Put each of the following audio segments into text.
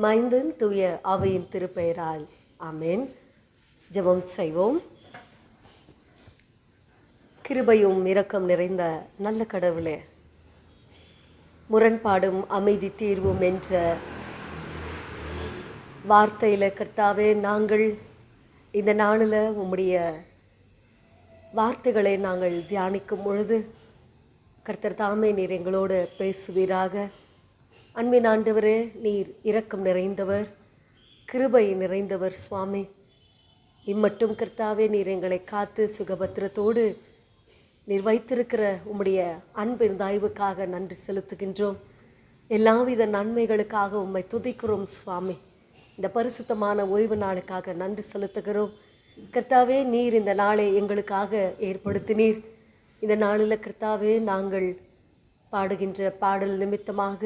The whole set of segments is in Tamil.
மைந்தன் தூய ஆவியின் திருப்பெயரால் ஆமென். ஜெபம் செய்வோம். கிருபையும் இரக்கம் நிறைந்த நல்ல கடவுளே, முரண்பாடும் அமைதி தீர்வும் என்ற வார்த்தையில் கர்த்தாவே, நாங்கள் இந்த நாளில் உம்முடைய வார்த்தைகளை நாங்கள் தியானிக்கும் பொழுது கர்த்தர் தாமே நீர் எங்களோடு பேசுவீராக. அன்பின் ஆண்டவரே, நீர் இரக்கம் நிறைந்தவர், கிருபை நிறைந்தவர் சுவாமி. இம்மட்டும் கர்த்தாவே, நீர் எங்களை காத்து சுகபத்திரத்தோடு நீர் வைத்திருக்கிற உம்முடைய அன்பின் தயவுக்காக நன்றி செலுத்துகின்றோம். எல்லாவித நன்மைகளுக்காக உம்மை துதிக்கிறோம் சுவாமி. இந்த பரிசுத்தமான ஓய்வு நாளுக்காக நன்றி செலுத்துகிறோம் கர்த்தாவே. நீர் இந்த நாளை எங்களுக்காக ஏற்படுத்தினீர். இந்த நாளில் கர்த்தாவே, நாங்கள் பாடுகின்ற பாடல் நிமித்தமாக,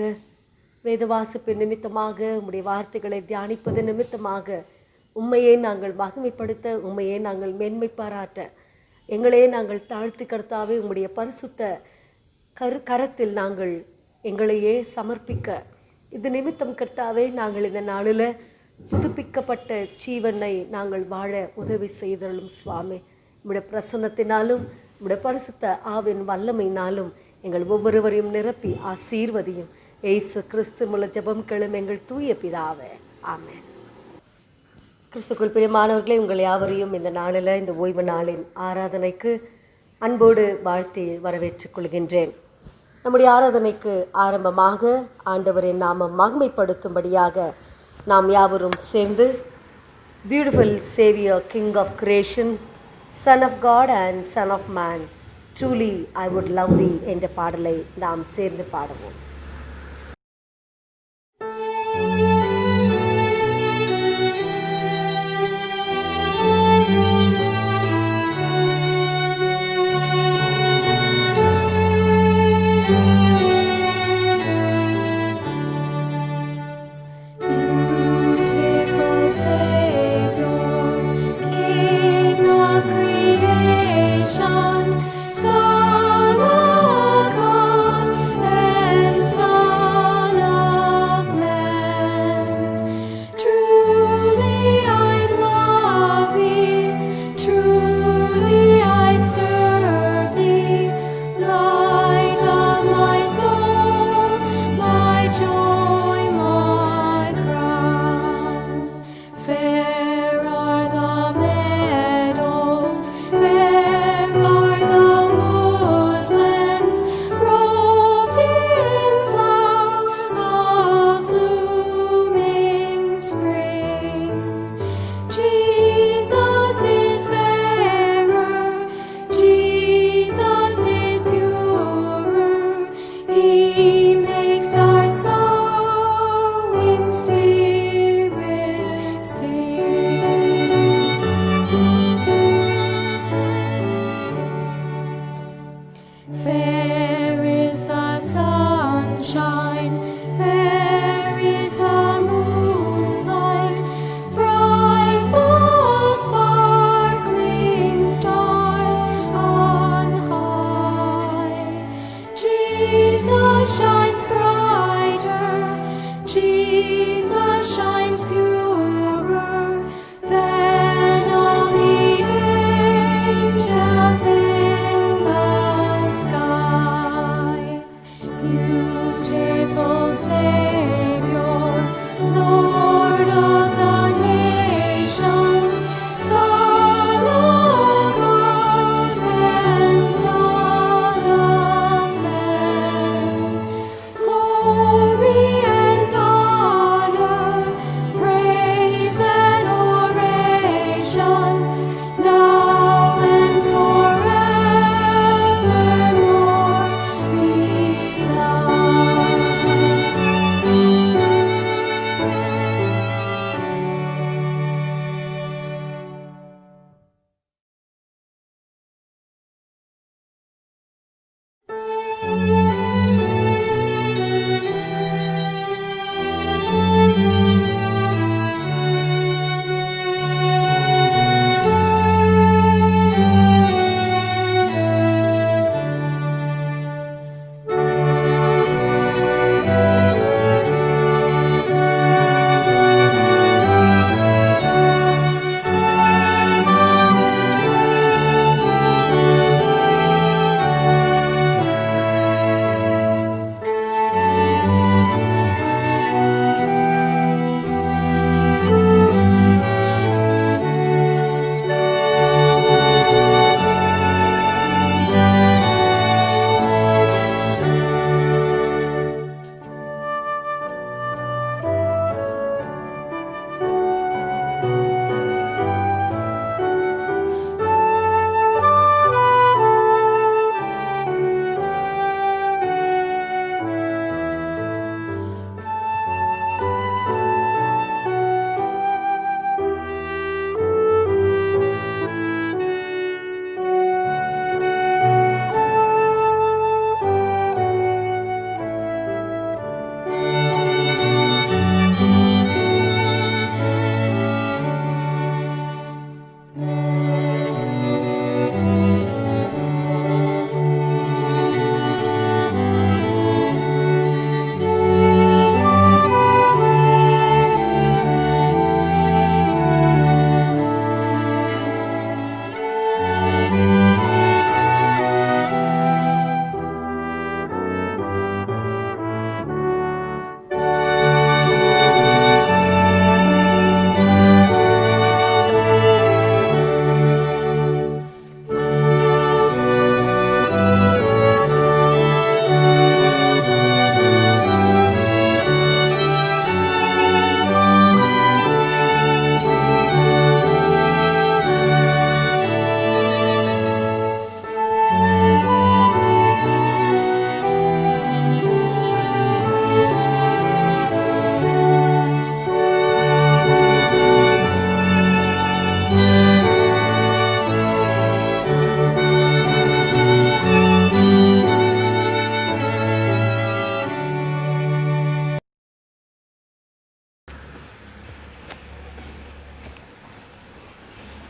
வேத வாசிப்பு நிமித்தமாக, உம்முடைய வார்த்தைகளை தியானிப்பது நிமித்தமாக உண்மையை நாங்கள் மகிமைப்படுத்த, உண்மையை நாங்கள் மேன்மை பாராட்ட, எங்களே நாங்கள் தாழ்த்தி கர்த்தாவே உம்முடைய பரிசுத்த கரத்தில் நாங்கள் எங்களையே சமர்ப்பிக்க, இது நிமித்தம் கர்த்தாவே நாங்கள் இந்த நாளில் புதுப்பிக்கப்பட்ட ஜீவனை நாங்கள் வாழ உதவி செய்தலும் சுவாமி. உம்முடைய பிரசன்னத்தினாலும் உம்முடைய பரிசுத்த ஆவின் வல்லமையினாலும் எங்கள் ஒவ்வொருவரையும் நிரப்பி ஆசீர்வதியும். இயேசு கிறிஸ்து மூல ஜெபம் கேளும் எங்கள் தூய பிதாவே, ஆமென். கிறிஸ்துக்குள் பிரியமானவர்களே, உங்கள் யாவரையும் இந்த நாளில், இந்த ஓய்வு நாளின் ஆராதனைக்கு அன்போடு வாழ்த்தி வரவேற்றுக் கொள்கின்றேன். நம்முடைய ஆராதனைக்கு ஆரம்பமாக ஆண்டவரின் நாமம் மகிமைப்படுத்தும்படியாக நாம் யாவரும் சேர்ந்து beautiful saviour, king of creation, son of God and son of man, truly I would love thee என்ற பாடலை நாம் சேர்ந்து பாடுவோம். Son of God and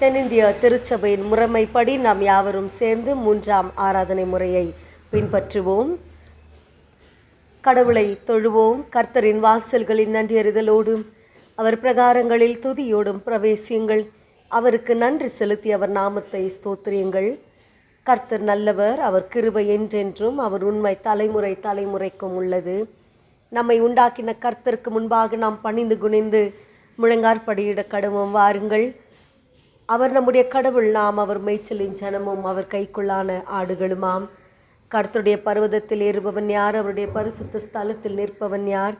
தென்னிந்திய திருச்சபையின் முறைமைப்படி நாம் யாவரும் சேர்ந்து 3ஆம் ஆராதனை முறையை பின்பற்றுவோம். கடவுளை தொழுவோம். கர்த்தரின் வாசல்களின் நன்றியறிதலோடும் அவர் பிரகாரங்களில் துதியோடும் பிரவேசியுங்கள். அவருக்கு நன்றி செலுத்தி அவர் நாமத்தை ஸ்தோத்திரியுங்கள். கர்த்தர் நல்லவர், அவர் கிருபை என்றென்றும், அவர் உண்மை தலைமுறை தலைமுறைக்கும் உள்ளது. நம்மை உண்டாக்கின கர்த்தருக்கு முன்பாக நாம் பணிந்து குனிந்து முழங்காற்படியிட கடவும். வாருங்கள், அவர் நம்முடைய கடவுள், நாம் அவர் மேய்ச்சலின் ஜனமும் அவர் கைக்குள்ளான ஆடுகளுமாம். கர்த்தருடைய பர்வதத்தில் ஏறுபவன் யார்? அவருடைய பரிசுத்த ஸ்தலத்தில் நிற்பவன் யார்?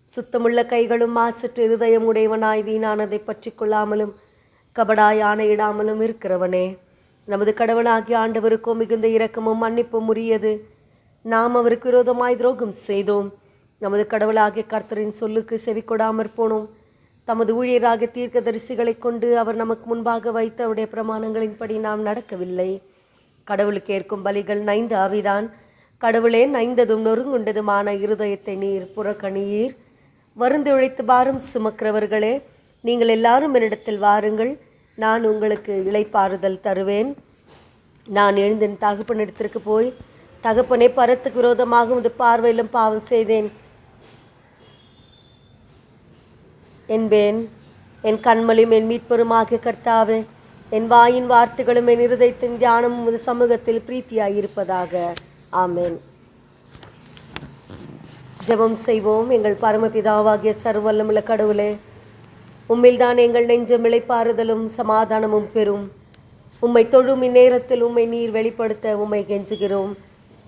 சுத்தமுள்ள கைகளும் மாசற்ற இருதயம் உடையவனாய் வீணானதை பற்றி கொள்ளாமலும் கபடாய் ஆணையிடாமலும் இருக்கிறவனே. நமது கடவுளாகிய ஆண்டவருக்கோ மிகுந்த இரக்கமும் மன்னிப்பும் உரியது. நாம் அவருக்கு விரோதமாய் துரோகம் செய்தோம். நமது கடவுளாகிய கர்த்தரின் சொல்லுக்கு செவி கொடாமற் போனோம். தமது ஊழியராக தீர்க்கதரிசிகளை கொண்டு அவர் நமக்கு முன்பாக வைத்த அவருடைய பிரமாணங்களின்படி நாம் நடக்கவில்லை. கடவுளுக்கு ஏற்கும் பலிகள் நைந்து ஆவிதான். கடவுளே, நைந்ததும் நொறுங்குண்டதுமான இருதயத்தை நீர் புறக்கணியீர். வருந்து உழைத்து பாரம் சுமக்கிறவர்களே, நீங்கள் எல்லாரும் என்னிடத்தில் வாருங்கள், நான் உங்களுக்கு இளைப்பாறுதல் தருவேன். நான் எழுந்தின் தகப்பனிடத்திற்கு போய், தகப்பனே, பரத்துக்கு விரோதமாக உமது பார்வையிலும் பாவம் செய்தேன் என்பேன். என் கண்மலையும் என் மீட்பெருமாகிய கர்த்தாவே, என் வாயின் வார்த்தைகளும் என் இருதயத்தின் தியானமும் உமது சமூகத்தில் பிரீத்தியாயிருப்பதாக. ஆமென். ஜெபம் செய்வோம். எங்கள் பரமபிதாவாகிய சர்வவல்லமுள்ள கடவுளே, உம்மில்தான் எங்கள் நெஞ்சம் இளைப்பாறுதலும் சமாதானமும் பெறும். உம்மை தொழும் இந்நேரத்தில் உம்மை நீர் வெளிப்படுத்த உம்மை கெஞ்சுகிறோம்.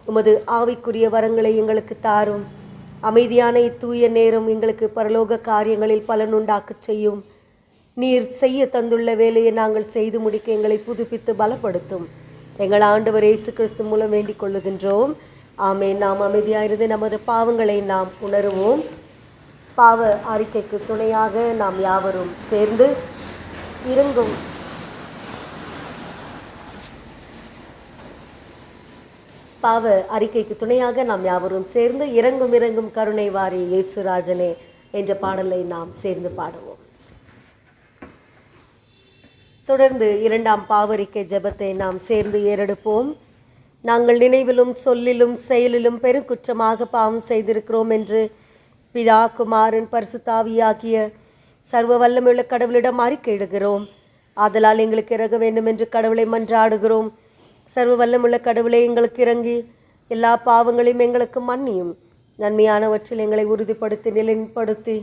உமது ஆவிக்குரிய வரங்களை எங்களுக்கு தாரும். அமைதியான இத்தூய நேரம் எங்களுக்கு பரலோக காரியங்களில் பலனுண்டாக்கச் செய்யும். நீர் செய்ய தந்துள்ள வேலையை நாங்கள் செய்து முடிக்க எங்களை புதுப்பித்து பலப்படுத்தும். எங்கள் ஆண்டவர் இயேசு கிறிஸ்து மூலம் வேண்டிக் கொள்ளுகின்றோம். ஆமென். நாம் அமைதியாயிருந்து நமது பாவங்களை நாம் உணருவோம். பாவ அறிக்கைக்கு துணையாக நாம் யாவரும் சேர்ந்து இறங்கும் பாவ அறிக்கைக்கு துணையாக நாம் யாவரும் சேர்ந்து இறங்கும் இறங்கும் கருணை வாரி இயேசுராஜனே என்ற பாடலை நாம் சேர்ந்து பாடுவோம். தொடர்ந்து 2ஆம் பாவறிக்கை ஜெபத்தை நாம் சேர்ந்து ஏறெடுப்போம். நாங்கள் நினைவிலும் சொல்லிலும் செயலிலும் பெருங்குற்றமாக பாவம் செய்திருக்கிறோம் என்று பிதா, குமாரன், பரிசுத்தாவியாகிய சர்வ வல்லமையுள்ள கடவுளிடம் அறிக்கையிடுகிறோம். ஆதலால் எங்களுக்கு இறங்க வேண்டும் என்று கடவுளை மன்றாடுகிறோம். சர்வ வல்லமுள்ள கடவுளை எங்களுக்கு இறங்கி எல்லா பாவங்களையும் எங்களுக்கு மன்னியும். நன்மையானவற்றில் எங்களை உறுதிப்படுத்தி நிலைப்படுத்தி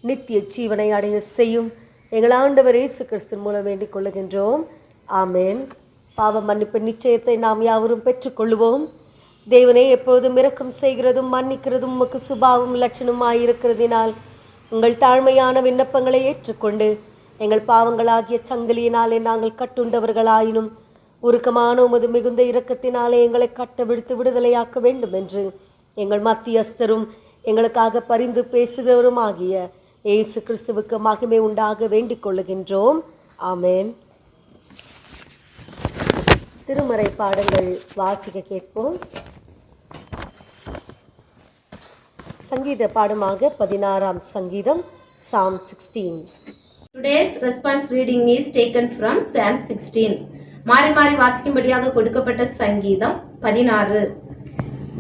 நித்திய ஜீவனை அடைய செய்யும். எங்கள் ஆண்டவர் இயேசு கிறிஸ்து மூலம் வேண்டிக் கொள்ளுகின்றோம். ஆமேன். பாவ மன்னிப்பு நிச்சயத்தை நாம் யாவரும் பெற்றுக்கொள்வோம். தேவனே, எப்பொழுதும் இரக்கம் செய்கிறதும் மன்னிக்கிறதும் உமக்கு சுபாவம் லட்சணமாயிருக்கிறதினால் உங்கள் தாழ்மையான விண்ணப்பங்களை ஏற்றுக்கொண்டு எங்கள் பாவங்களாகிய சங்கிலியினாலே நாங்கள் கட்டுண்டவர்களாயினும் உருக்கமான உமது மிகுந்த இரக்கத்தினாலே எங்களை கட்ட விடுத்து விடுதலையாக்க வேண்டும் என்று எங்கள் மத்தியஸ்தரும் எங்களுக்காக பரிந்து பேசுகிறவரும் ஆகிய இயேசு கிறிஸ்துவுக்கு மகிமை உண்டாக வேண்டிக் கொள்ளுகின்றோம். ஆமேன். திருமறை பாடங்கள் வாசிக்க கேட்போம். சங்கீத பாடமாக 16ஆம் சங்கீதம், Psalm 16. Today's response reading is taken from Psalm 16. மாறி மாறி வாசிக்கும்படியாக கொடுக்கப்பட்ட சங்கீதம் 16.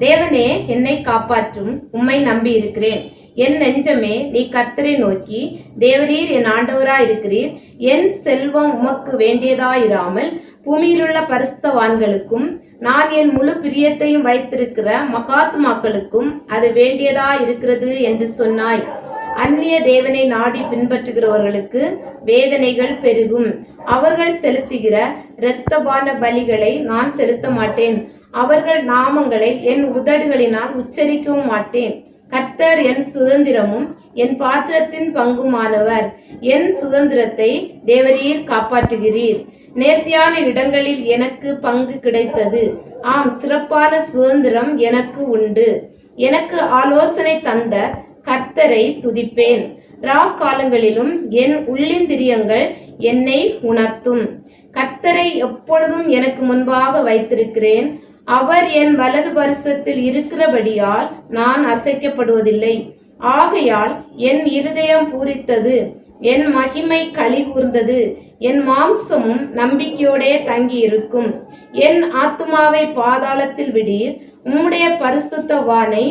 தேவனே, என்னை காப்பாற்றும், உம்மை நம்பி இருக்கிறேன். என் நெஞ்சமே, நீ கர்த்தரை நோக்கி, தேவரீர் என் ஆண்டவராயிருக்கிறீர். என் செல்வம் உமக்கு வேண்டியதாயிராமல் பூமியிலுள்ள பரிசுத்தவான்களுக்கும் நான் என் முழு பிரியத்தையும் வைத்திருக்கிற மகாத்மாக்களுக்கும் அது வேண்டியதாயிருக்கிறது என்று சொன்னாய். அந்நிய தேவனை நாடி பின்பற்றுகிறவர்களுக்கு வேதனைகள் பெருகும். அவர்கள் செலுத்துகிற இரத்தபான பலிகளை நான் செலுத்த மாட்டேன். அவர்கள் நாமங்களை என் உதடுகளினால் உச்சரிக்கவும் மாட்டேன். கர்த்தர் என் சுதந்திரமும் என் பாத்திரத்தின் பங்குமானவர். என் சுதந்திரத்தை தேவரீர் காப்பாற்றுகிறீர். நேர்த்தியான இடங்களில் எனக்கு பங்கு கிடைத்தது. ஆம், சிறப்பான சுதந்திரம் எனக்கு உண்டு. எனக்கு ஆலோசனை தந்த கர்த்தரை துதிப்பேன். காலங்களிலும் என் உள்ளிந்திரியங்கள் என்னை உணர்த்தும். கர்த்தரை எப்பொழுதும் எனக்கு முன்பாக வைத்திருக்கிறேன். அவர் என் வலது பரிசத்தில் இருக்கிறபடியால் நான் அசைக்கப்படுவதில்லை. ஆகையால் என் இருதயம் பூரித்தது, என் மகிமை களி கூர்ந்தது. என் மாம்சமும் நம்பிக்கையோடே தங்கியிருக்கும். என் ஆத்துமாவை பாதாளத்தில் விடீர், உம்முடைய பரிசுத்தவானை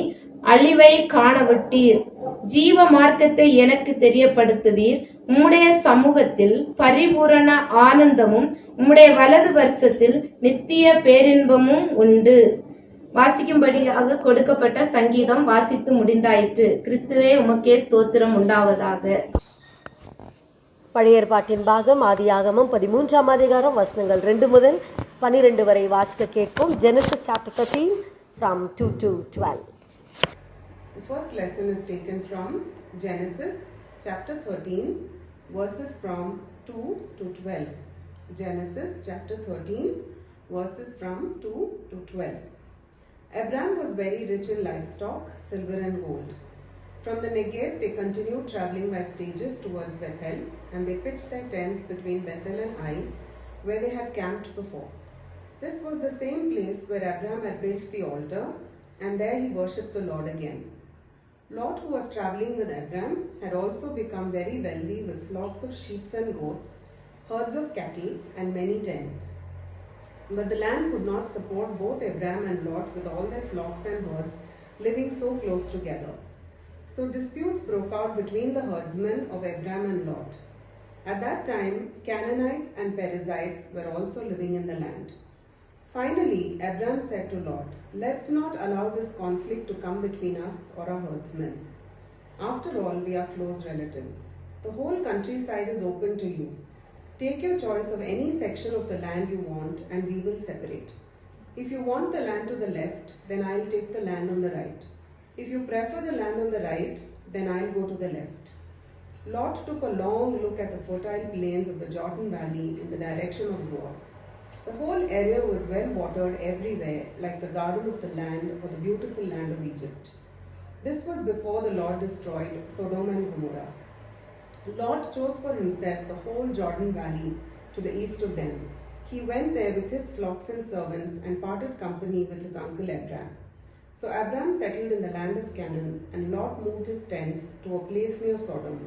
அழிவை காணவிட்டீர். ஜீவ மார்க்கத்தை எனக்கு தெரியப்படுத்துவீர். உம்முடைய சமூகத்தில் பரிபூரண ஆனந்தமும் உம்முடைய வலது வருஷத்தில் நித்திய பேரின்பமும் உண்டு. வாசிக்கும்படியாக கொடுக்கப்பட்ட சங்கீதம் வாசித்து முடிந்தாயிற்று. கிறிஸ்துவே உமக்கே ஸ்தோத்திரம் உண்டாவதாக. பழைய ஏற்பாட்டின் பாகம் ஆதியாகமம் 13ஆம் அதிகாரம் வசனங்கள் 2 முதல் 12 வரை வாசிக்க கேட்போம். Genesis chapter 13 from 2 to 12. The first lesson is taken from Genesis chapter 13 verses from 2 to 12. Genesis chapter 13 verses from 2 to 12. Abraham was very rich in livestock, silver and gold. From the Negev they continued travelling by stages towards Bethel, and they pitched their tents between Bethel and Ai, where they had camped before. This was the same place where Abraham had built the altar, and there he worshipped the Lord again. Lot, who was travelling with Abraham, had also become very wealthy with flocks of sheep and goats, herds of cattle, and many tents. But the land could not support both Abraham and Lot with all their flocks and herds living so close together. So disputes broke out between the herdsmen of Abraham and Lot. At that time, Canaanites and Perizzites were also living in the land. Finally, Abraham said to Lot, "Let's not allow this conflict to come between us or our herdsmen. After all, we are close relatives. The whole countryside is open to you. Take your choice of any section of the land you want, and we will separate. If you want the land to the left, then I'll take the land on the right. If you prefer the land on the right, then I'll go to the left." Lot took a long look at the fertile plains of the Jordan Valley in the direction of Zoar. The whole area was well watered everywhere, like the garden of the land or the beautiful land of Egypt. This was before the Lord destroyed Sodom and Gomorrah. Lot chose for himself the whole Jordan Valley to the east of them. He went there with his flocks and servants and parted company with his uncle Abraham. So Abraham settled in the land of Canaan, and Lot moved his tents to a place near Sodom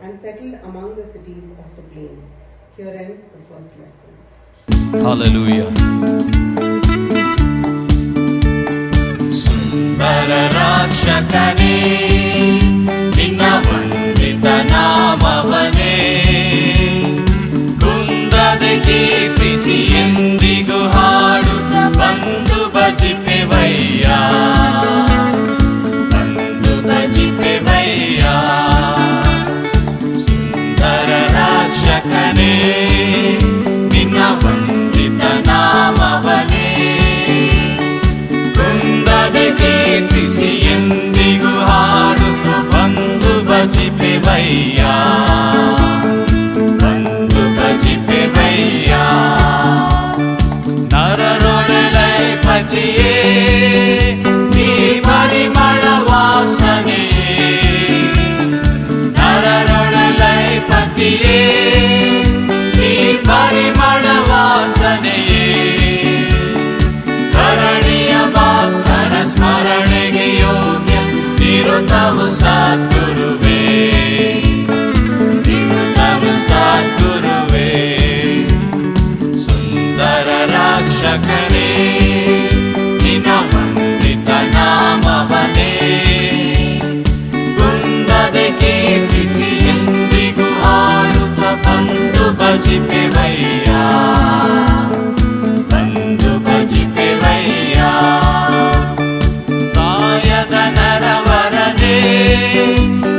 and settled among the cities of the plain. Here ends the first lesson. Hallelujah. Sundara Rakshakane Dinavandita Namavane Kundade Keepisi Endigu Haduta Bandu Bajipevaya Bandu Bajipevaya Sundara Rakshakane Dinavandita Namavane Kundade Keepisi Endigu Haduta Bandu Bajipevaya Bandu Bajipevaya Nararodalai Patiye Ni Parimala Vasane Nararodalai Patiye Ni Parimala Vasane Karaniya Bhaktana Smaranege Yogya Nirutavu Sadguruve Nirutavu Sadguruve Sundara Rakshakane Dinavandita Namavane Kundade Keepisi Endigu Haduta Bandu Bajipevaya Bandu Bajipevaya Sayada Naravarane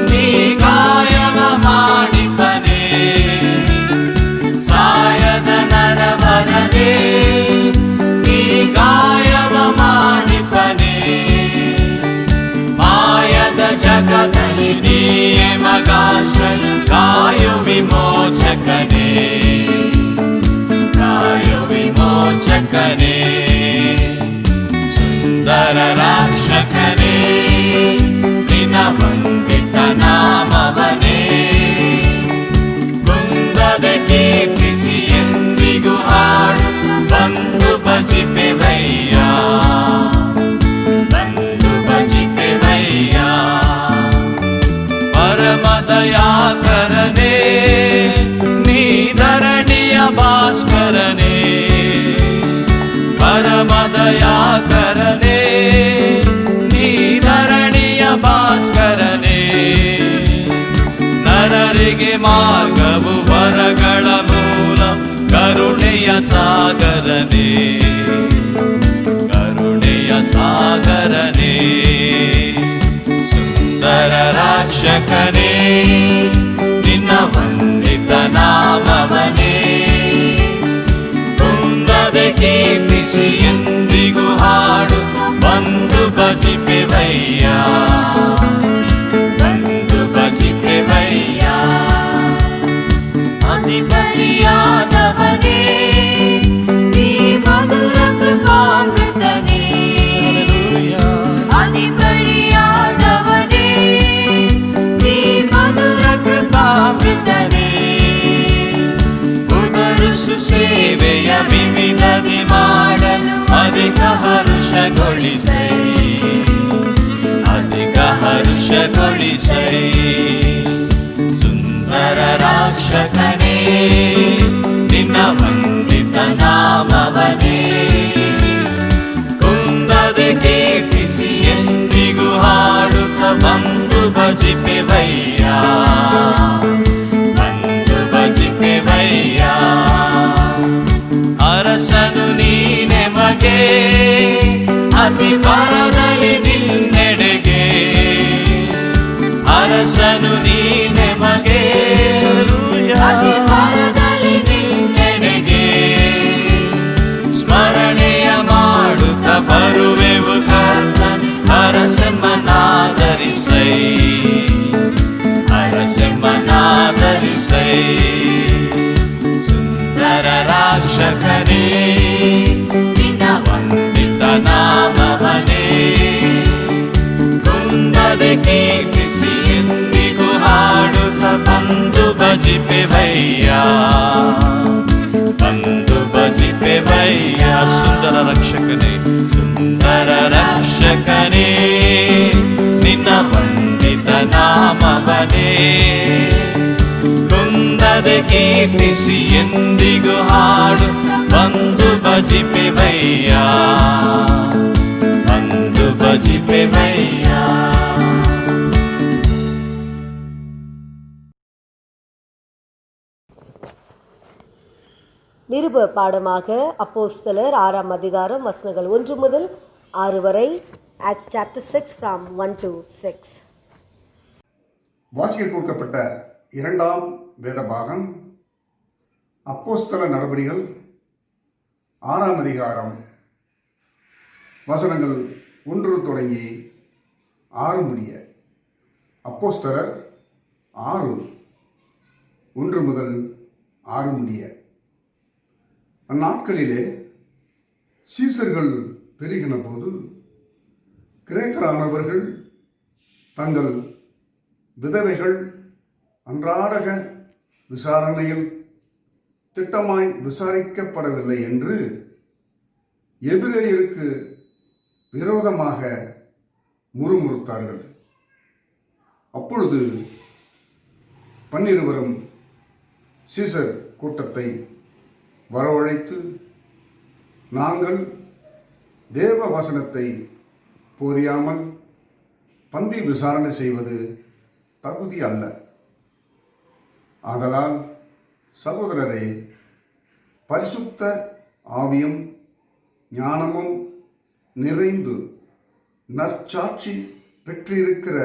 Ni Kayava Madipane Sayada Naravarane Ni Kayava Madipane Mayada Jagadali Niye Magashal Kayu Vimochakane Kayu Vimochakane Sundara Rakshakane Dinavandita Namavane Kundade Keepisi Endigu Haduta Bandu Bajipevaya Bandu Bajipevaya Paramadaya Karane Ni Dharani ದಯಾಕರನೇ ನೀ ಧರಣಿಯ ಭಾಸ್ಕರನೇ ನರರಿಗೆ ಮಾರ್ಗವು ವರಗಳ ಮೂಲ ಕರುಣೆಯ ಸಾಗರನೇ ಕರುಣೆಯ ಸಾಗರನೇ ಸುಂದರ ರಕ್ಷಕನೇ ನಿನ್ನ ವಂದಿತ ನಾಮವನೇ ಕುಂದದೆ ಕೀರ್ತಿಸಿ ಎಂದಿಗೂ ಹಾಡು ಬಂದು ಭಜಿಪೆವಯ್ಯ ಬಂದು ಭಜಿಪೆವಯ್ಯ ಅಧಿಪತಿಯಾದವನೇ ನೀ ಮಧುರ ಕೃಪಾಮೃತನೇ ಅಧಿಪತಿಯಾದವನೇ ನೀ ಮಧುರ ಕೃಪಾಮೃತನೇ ಉದರುಸು ಸೇವೆಯ ವಿವಿಧದಿ ಮಾಡಲು ಅಧಿಕ ಹರುಷಗೊಳಿಸೈ ಅಧಿಕ ಹರುಷಗೊಳಿಸೈ ಸುಂದರ ರಕ್ಷಕನೇ ನಿನ್ನ ವಂದಿತ ನಾಮವನೇ ಕುಂದದೆ ಕೀರ್ತಿಸಿ ಎಂದಿಗೂ ಹಾಡುತ್ತ ಬಂದು ಭಜಿಪೆವಯ್ಯ ಬಂದು ಭಜಿಪೆವಯ್ಯ ಅರಸನು ನೀನೆ ಮಗೆ ಅತಿ ಪರದಲ್ಲಿ ನಿನ್ನೆಡೆಗೆ ಅರಸನು ನೀನೆ ಮಗೆ ಅತಿ ಪರದಲ್ಲಿ ನಿನ್ನೆಡೆಗೆ ಸ್ಮರಣೆಯ ಮಾಡುತ್ತ ಬರುವೆವು ಕರ್ತನೆ ಅರಸಮ್ಮನಾದರಿಸೈ ಅರಸಮ್ಮನಾದರಿಸೈ ಸುಂದರ ರಕ್ಷಕನೇ ನಿನ್ನ ವಂದಿತ ನಾಮವನೇ ಕುಂದದೆ ಕೀರ್ತಿಸಿ ಎಂದಿಗೂ ಹಾಡುತ್ತ ಬಂದು ಭಜಿಪೆವಯ್ಯ ಬಂದು ಭಜಿಪೆವಯ್ಯ ಸುಂದರ ರಕ್ಷಕನೇ ಸುಂದರ ರಕ್ಷಕನೇ ನಿನ್ನ ವಂದಿತ ನಾಮವನೇ ಕುಂದದೆ ಕೀರ್ತಿಸಿ ಎಂದಿಗೂ ಹಾಡು ಬಂದು ಭಜಿಪೆವಯ್ಯ ಬಂದು ಭಜಿಪೆವಯ್ಯ நிருப பாடமாக அப்போஸ்தலர் 6ஆம் அதிகாரம் வசனங்கள் 1 முதல் 6 வரை. Acts chapter 6 from 1 to 6. வாசிக்க கொடுக்கப்பட்ட இரண்டாம் வேத பாகம் அப்போஸ்தல நடபடிகள் 6ஆம் அதிகாரம் வசனங்கள் 1 தொடங்கி 6 முடிய. அப்போஸ்தலர் 6 1 முதல் 6 முடிய. அந்நாட்களிலே சீசர்கள் பெருகின போது கிரேக்கரானவர்கள் தங்கள் விதவைகள் அன்றாடக விசாரணையில் திட்டமாய் விசாரிக்கப்படவில்லை என்று எபிரேயருக்கு விரோதமாக முறுமுறுத்தார்கள். அப்பொழுது 12 சீசர் கூட்டத்தை வரவழைத்து, நாங்கள் தேவ வசனத்தை போதியாமல் பந்தி விசாரணை செய்வது தகுதி அல்ல. ஆதலால் சகோதரரே, பரிசுத்த ஆவியும் ஞானமும் நிறைந்து நற்சாட்சி பெற்றிருக்கிற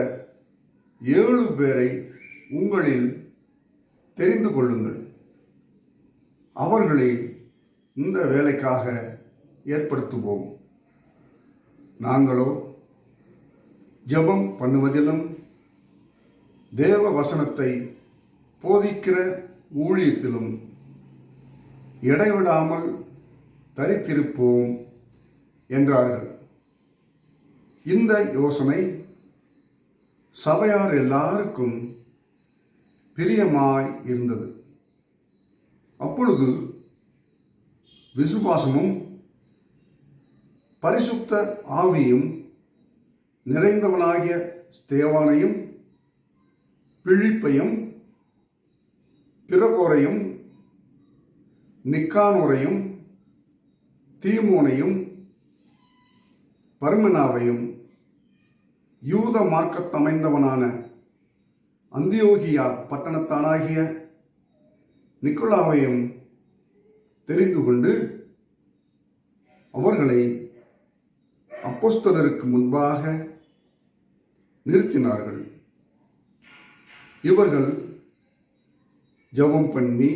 7 பேரை உங்களில் தெரிந்து கொள்ளுங்கள். அவர்களை இந்த வேலைக்காக ஏற்படுத்துவோம். நாங்களோ ஜெபம் பண்ணுவதிலும் தேவ வசனத்தை போதிக்கிற ஊழியத்திலும் இடைவிடாமல் தரித்திருப்போம் என்றார்கள். இந்த யோசனை சபையார் எல்லாருக்கும் பிரியமாய் இருந்தது. அப்பொழுது விசுவாசமும் பரிசுத்த ஆவியும் நிறைந்தவனாகிய ஸ்தேவானையும் பிழிப்பையும் பிரகோரையும் நிக்கானோரையும் தீமோனையும் பர்மெனாவையும் யூத மார்க்கத்தமைந்தவனான அந்தியோகியா பட்டணத்தானாகிய நிக்கோலாவையும் தெரிந்து கொண்டு அவர்களை அப்போஸ்தலருக்கு முன்பாக நிறுத்தினார்கள். இவர்கள் ஜெபம் பண்ணி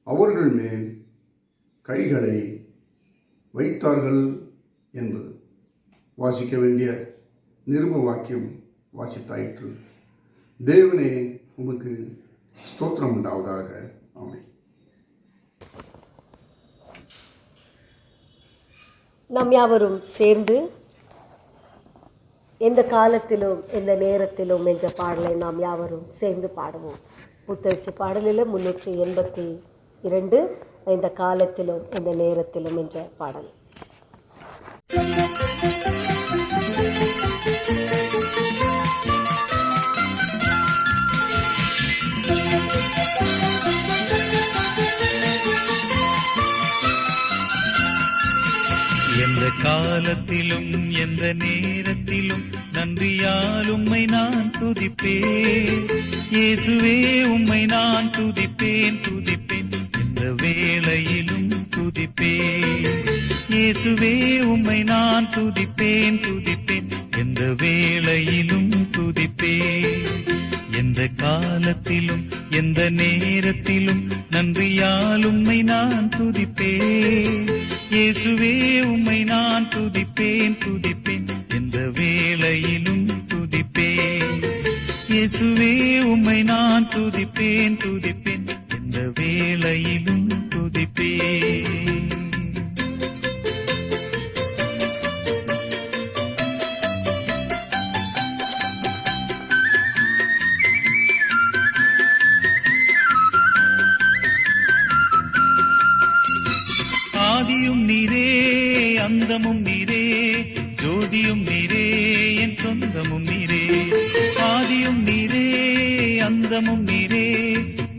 அவர்கள் மேல் கைகளை வைத்தார்கள் என்பது வாசிக்க வேண்டிய நிருப வாக்கியம் வாசித்தாயிற்று. தேவனே உமக்கு ஸ்தோத்திரம் உண்டாவதாக. ஆமென். நாம் யாவரும் சேர்ந்து எந்த காலத்திலும் எந்த நேரத்திலும் என்ற பாடலை நாம் யாவரும் சேர்ந்து பாடுவோம். புத்தெழுச்சி பாடலில் 382 எந்த காலத்திலும் எந்த நேரத்திலும் என்ற பாடல். எந்த காலத்திலும் எந்த நேரத்திலும் நன்றியால் உம்மை நான் துதிப்பேன். இயேசுவே உம்மை நான் துதிப்பேன் துதிப்பேன், எந்த வேளையிலும் துதிப்பேன். இயேசுவே உம்மை நான் துதிப்பேன் துதிப்பேன், எந்த வேளையிலும் துதிப்பேன். எந்த காலத்திலும் எந்த நேரத்திலும் நன்றியால் உம்மை நான் துதிப்பேன். இயேசுவே உம்மை நான் துதிப்பேன் துதிப்பேன், எந்த வேளையிலும் துதிப்பேன். இயேசுவே உம்மை நான் துதிப்பேன் துதிப்பேன், எந்த வேளையிலும் துதிப்பேன். ஆதியும் நீரே அந்தமும் நீரே, ஜோதியும் நீரே என் சொந்தமும் நீரே. ஆதியும் நீரே அந்தமும் நீரே,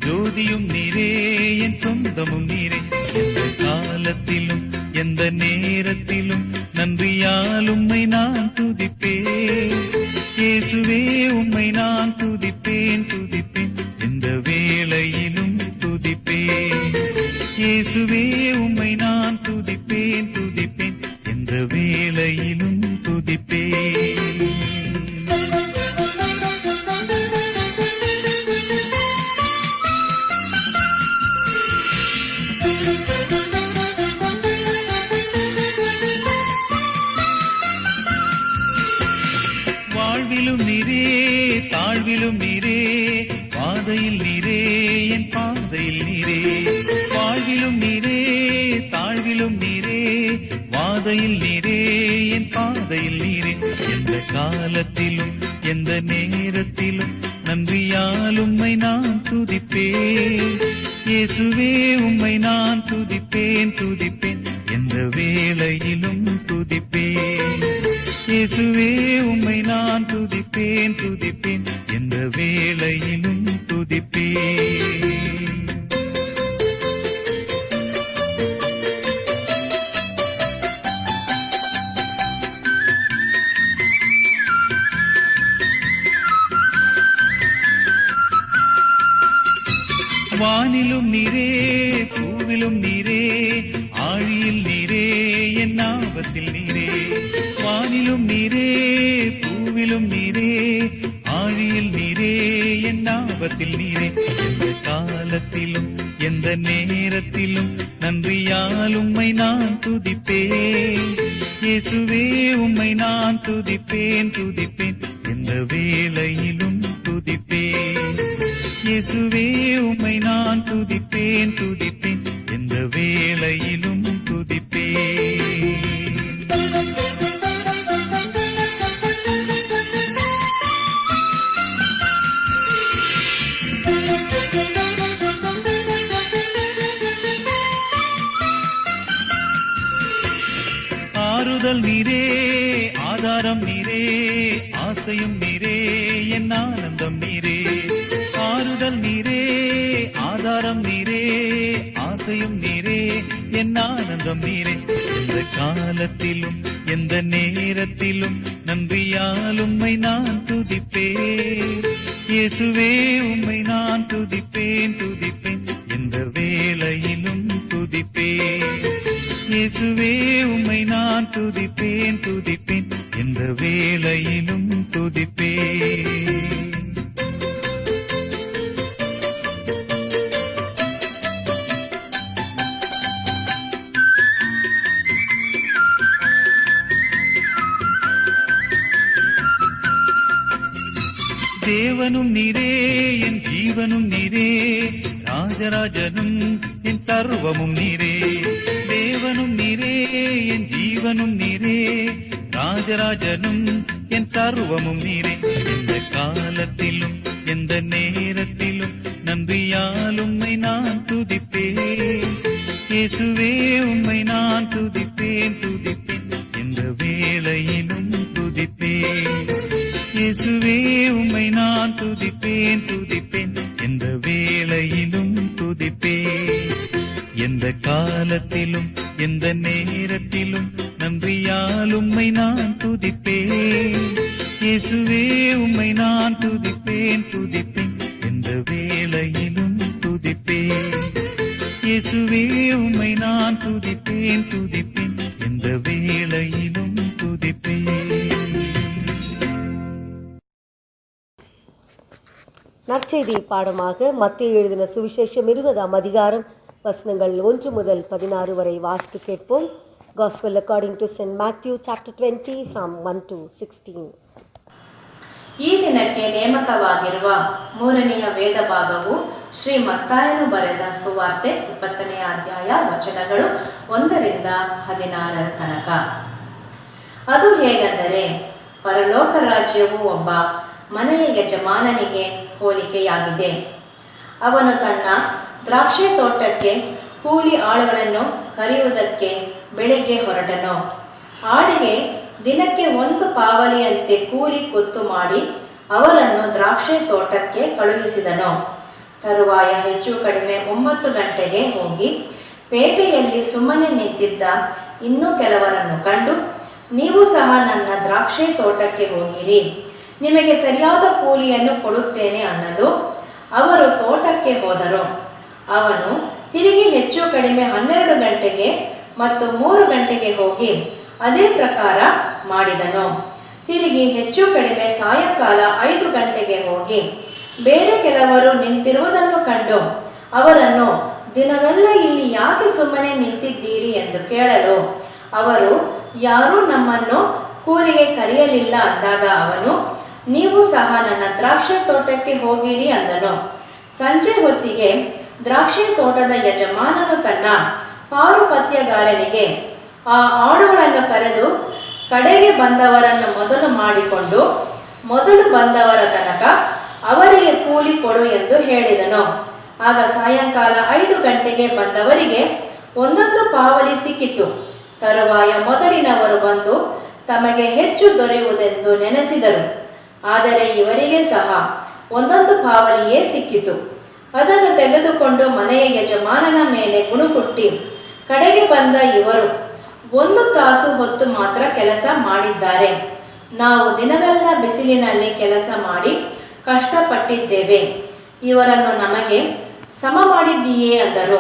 ஜோதியும் நீரே என் சொந்தமும் நீரே. எந்த காலத்திலும் எந்த நேரத்திலும் நன்றியால் உம்மை நான் துதிப்பேன். இயேசுவே உம்மை நான் துதிப்பேன் துதிப்பேன், எந்த வேளையிலும் துதிப்பேன். இயேசுவே உம்மை நான் துதிப்பேன் துதிப்பேன், எந்த வேளையிலும் துதிப்பேன். வாழ்விலும் நீரே தாழ்விலும் நீரே, பாதையில் நீரே என் பாதையில் நீரே. வாழ்விலும் நீரே தாழ்விலும் நீரே, பாதையில் நீரே என் பாதையில் நீரே. எந்த காலத்திலும் எந்த நேரத்திலும் நன்றியால் உம்மை நான் துதிப்பேன். இயேசுவே உம்மை நான் துதிப்பேன் துதிப்பேன், எந்த வேளையிலும் துதிப்பேன். இயேசுவே உம்மை நான் துதிப்பேன் துதிப்பேன், எந்த வேளையிலும் துதிப்பேன். வானிலும் நீரே பூவிலும் நீரே, ஆழியில் நீரே என் நாவத்தில் நீரே. வானிலும் நீரே பூவிலும் நீரே, ஆழியில் நீரே என் நாவத்தில் நீரே. எந்த காலத்திலும் எந்த நேரத்திலும் நன்றியால் உம்மை நான் துதிப்பேன். இயேசுவே உம்மை நான் துதிப்பேன் துதிப்பேன், எந்த வேளையிலும் துதிப்பேன். இயேசுவே உம்மை நான் துதிப்பேன் துதிப்பேன், எந்த வேளையிலும் துதிப்பேன். ஆறுதல் நீரே ஆதாரம் நீரே, ஆசையும் நீரே என் ஆனந்தம் நீரே. ஆறுதல் நீரே ஆதாரம் ஆதாரம் நீரே, ஆசையும் நீரே, என் ஆனந்தம் நீரே. எந்த காலத்திலும் எந்த நேரத்திலும் நன்றியால் உம்மை நான் துதிப்பேன். இயேசுவே உம்மை நான் துதிப்பேன் துதிப்பேன், எந்த வேளையிலும் துதிப்பேன். இயேசுவே உம்மை நான் துதிப்பேன் துதிப்பேன், எந்த வேளையிலும் துதிப்பேன். தேவனும் நீரே, என் ஜீவனும் நீரே, ராஜராஜனும் என் சர்வமும் நீரே. தேவனும் நீரே, என் ஜீவனும் நீரே, ராஜராஜனும் என் சர்வமும் நீரே. எந்த காலத்திலும் எந்த நேரத்திலும் நன்றியால் உம்மை நான் துதிப்பேன். இயேசுவே உம்மை நான் துதிப்பேன் துதிப்பேன், எந்த வேளையிலும் துதிப்பேன். இயேசுவே உம்மை நான் துதிப்பேன் துதிப்பேன், எந்த வேளையிலும் துதிப்பேன். எந்த காலத்திலும் எந்த நேரத்திலும் நன்றியால் உம்மை நான் துதிப்பேன். இயேசுவே உம்மை நான் துதிப்பேன் துதிப்பேன், எந்த வேளையிலும் துதிப்பேன். இயேசுவே உம்மை நான் துதிப்பேன் துதிப்பேன், எந்த வேளையிலும் துதிப்பேன். நற்செய்தி பாடமாக மத்தேயு எழுதின சுவிசேஷம் 20ஆம் அதிகாரம் வசனங்கள் 1 முதல் 16 வரை வாசிக்க கேட்போம். Gospel according to St. Matthew chapter 20 from 1 to 16. ಈ ದಿನಕ್ಕೆ ನೇಮಕವಾಗಿರುವ 3ನೆಯ ವೇದ ಭಾಗವು ಶ್ರೀ ಮತ್ತಾಯನು ಬರೆದ ಸುವಾರ್ತೆ 20ನೇ ಅಧ್ಯಾಯ ವಚನಗಳು 1ರಿಂದ 16 ತನಕ. ಅದು ಹೇಗೆಂದರೆ, ಪರಲೋಕ ರಾಜ್ಯವು ಒಬ್ಬ ಮನೆಯ ಯಜಮಾನನಿಗೆ ಹೋಲಿಕೆಯಾಗಿದೆ. ಅವನು ತನ್ನ ದ್ರಾಕ್ಷಿ ತೋಟಕ್ಕೆ ಕೂಲಿ ಆಳುಗಳನ್ನು ಕರೆಯುವುದಕ್ಕೆ ಬೆಳಿಗ್ಗೆ ಹೊರಟನು. ಆಳಿಗೆ ದಿನಕ್ಕೆ 1 ಪಾವಲಿಯಂತೆ ಕೂಲಿ ಗೊತ್ತು ಮಾಡಿ ಅವರನ್ನು ದ್ರಾಕ್ಷಿ ತೋಟಕ್ಕೆ ಕಳುಹಿಸಿದನು. ತರುವಾಯ ಹೆಚ್ಚು ಕಡಿಮೆ 9 ಗಂಟೆಗೆ ಹೋಗಿ ಪೇಟೆಯಲ್ಲಿ ಸುಮ್ಮನೆ ನಿಂತಿದ್ದ ಇನ್ನೂ ಕೆಲವರನ್ನು ಕಂಡು, ನೀವು ಸಹ ನನ್ನ ದ್ರಾಕ್ಷಿ ತೋಟಕ್ಕೆ ಹೋಗಿರಿ, ನಿಮಗೆ ಸರಿಯಾದ ಕೂಲಿಯನ್ನು ಕೊಡುತ್ತೇನೆ ಅನ್ನಲು ಅವರು ತೋಟಕ್ಕೆ ಹೋದರು. ಅವನು ತಿರುಗಿ ಹೆಚ್ಚು ಕಡಿಮೆ 12 ಗಂಟೆಗೆ ಮತ್ತು 3 ಗಂಟೆಗೆ ಹೋಗಿ ಅದೇ ಪ್ರಕಾರ ಮಾಡಿದನು. ತಿರುಗಿ ಹೆಚ್ಚು ಕಡಿಮೆ ಸಾಯಂಕಾಲ 5 ಗಂಟೆಗೆ ಹೋಗಿ ಬೇರೆ ಕೆಲವರು ನಿಂತಿರುವುದನ್ನು ಕಂಡು ಅವರನ್ನು, ದಿನವೆಲ್ಲ ಇಲ್ಲಿ ಯಾಕೆ ಸುಮ್ಮನೆ ನಿಂತಿದ್ದೀರಿ ಎಂದು ಕೇಳಲು ಅವರು, ಯಾರೂ ನಮ್ಮನ್ನು ಕೂಲಿಗೆ ಕರೆಯಲಿಲ್ಲ ಅಂದಾಗ ಅವನು, ನೀವು ಸಹ ನನ್ನ ದ್ರಾಕ್ಷಿ ತೋಟಕ್ಕೆ ಹೋಗಿರಿ ಅಂದನು. ಸಂಜೆ ಹೊತ್ತಿಗೆ ದ್ರಾಕ್ಷಿ ತೋಟದ ಯಜಮಾನನು ತನ್ನ ಪಾರುಪತ್ಯಗಾರನಿಗೆ, ಆ ಆಡುಗಳನ್ನು ಕರೆದು ಕಡೆಗೆ ಬಂದವರನ್ನು ಮೊದಲು ಮಾಡಿಕೊಂಡು ಮೊದಲು ಬಂದವರ ತನಕ ಅವರಿಗೆ ಕೂಲಿ ಕೊಡು ಎಂದು ಹೇಳಿದನು. ಆಗ ಸಾಯಂಕಾಲ 5 ಗಂಟೆಗೆ ಬಂದವರಿಗೆ 1 ಪಾವಲಿ ಸಿಕ್ಕಿತು. ತರುವಾಯ ಮೊದಲಿನವರು ಬಂದು ತಮಗೆ ಹೆಚ್ಚು ದೊರೆಯುವುದೆಂದು ನೆನೆಸಿದರು. ಆದರೆ ಇವರಿಗೆ ಸಹ 1 ಪಾವಲಿಯೇ ಸಿಕ್ಕಿತು. ಅದನ್ನು ತೆಗೆದುಕೊಂಡು ಮನೆಯ ಯಜಮಾನನ ಮೇಲೆ ಗುಣುಗುಟ್ಟಿ, ಕಡೆಗೆ ಬಂದ ಇವರು 1 ತಾಸು ಹೊತ್ತು ಮಾತ್ರ ಕೆಲಸ ಮಾಡಿದ್ದಾರೆ. ನಾವು ದಿನವೆಲ್ಲ ಬಿಸಿಲಿನಲ್ಲಿ ಕೆಲಸ ಮಾಡಿ ಕಷ್ಟಪಟ್ಟಿದ್ದೇವೆ. ಇವರನ್ನು ನಮಗೆ ಸಮ ಮಾಡಿದ್ದೀಯೇ ಅಂದರು.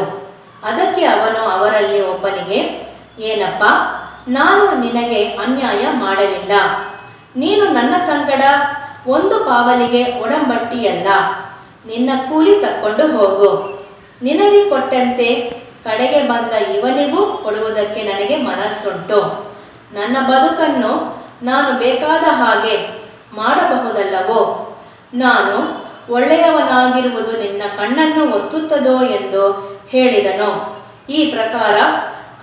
ಅದಕ್ಕೆ ಅವನು ಅವರಲ್ಲಿ ಒಬ್ಬನಿಗೆ, ಏನಪ್ಪ, ನಾನು ನಿನಗೆ ಅನ್ಯಾಯ ಮಾಡಲಿಲ್ಲ. ನೀನು ನನ್ನ ಸಂಗಡ 1 ಪಾವಲಿಗೆ ಒಡಂಬಟ್ಟಿಯಲ್ಲ. ನಿನ್ನ ಕೂಲಿ ತಕ್ಕೊಂಡು ಹೋಗು. ನಿನಗೆ ಕೊಟ್ಟಂತೆ ಕಡೆಗೆ ಬಂದ ಇವನಿಗೂ ಕೊಡುವುದಕ್ಕೆ ನನಗೆ ಮನಸ್ಸುಂಟು. ನನ್ನ ಬದುಕನ್ನು ನಾನು ಬೇಕಾದ ಹಾಗೆ ಮಾಡಬಹುದಲ್ಲವೋ? ನಾನು ಒಳ್ಳೆಯವನಾಗಿರುವುದು ನಿನ್ನ ಕಣ್ಣನ್ನು ಒತ್ತುತ್ತದೋ ಎಂದು ಹೇಳಿದನು. ಈ ಪ್ರಕಾರ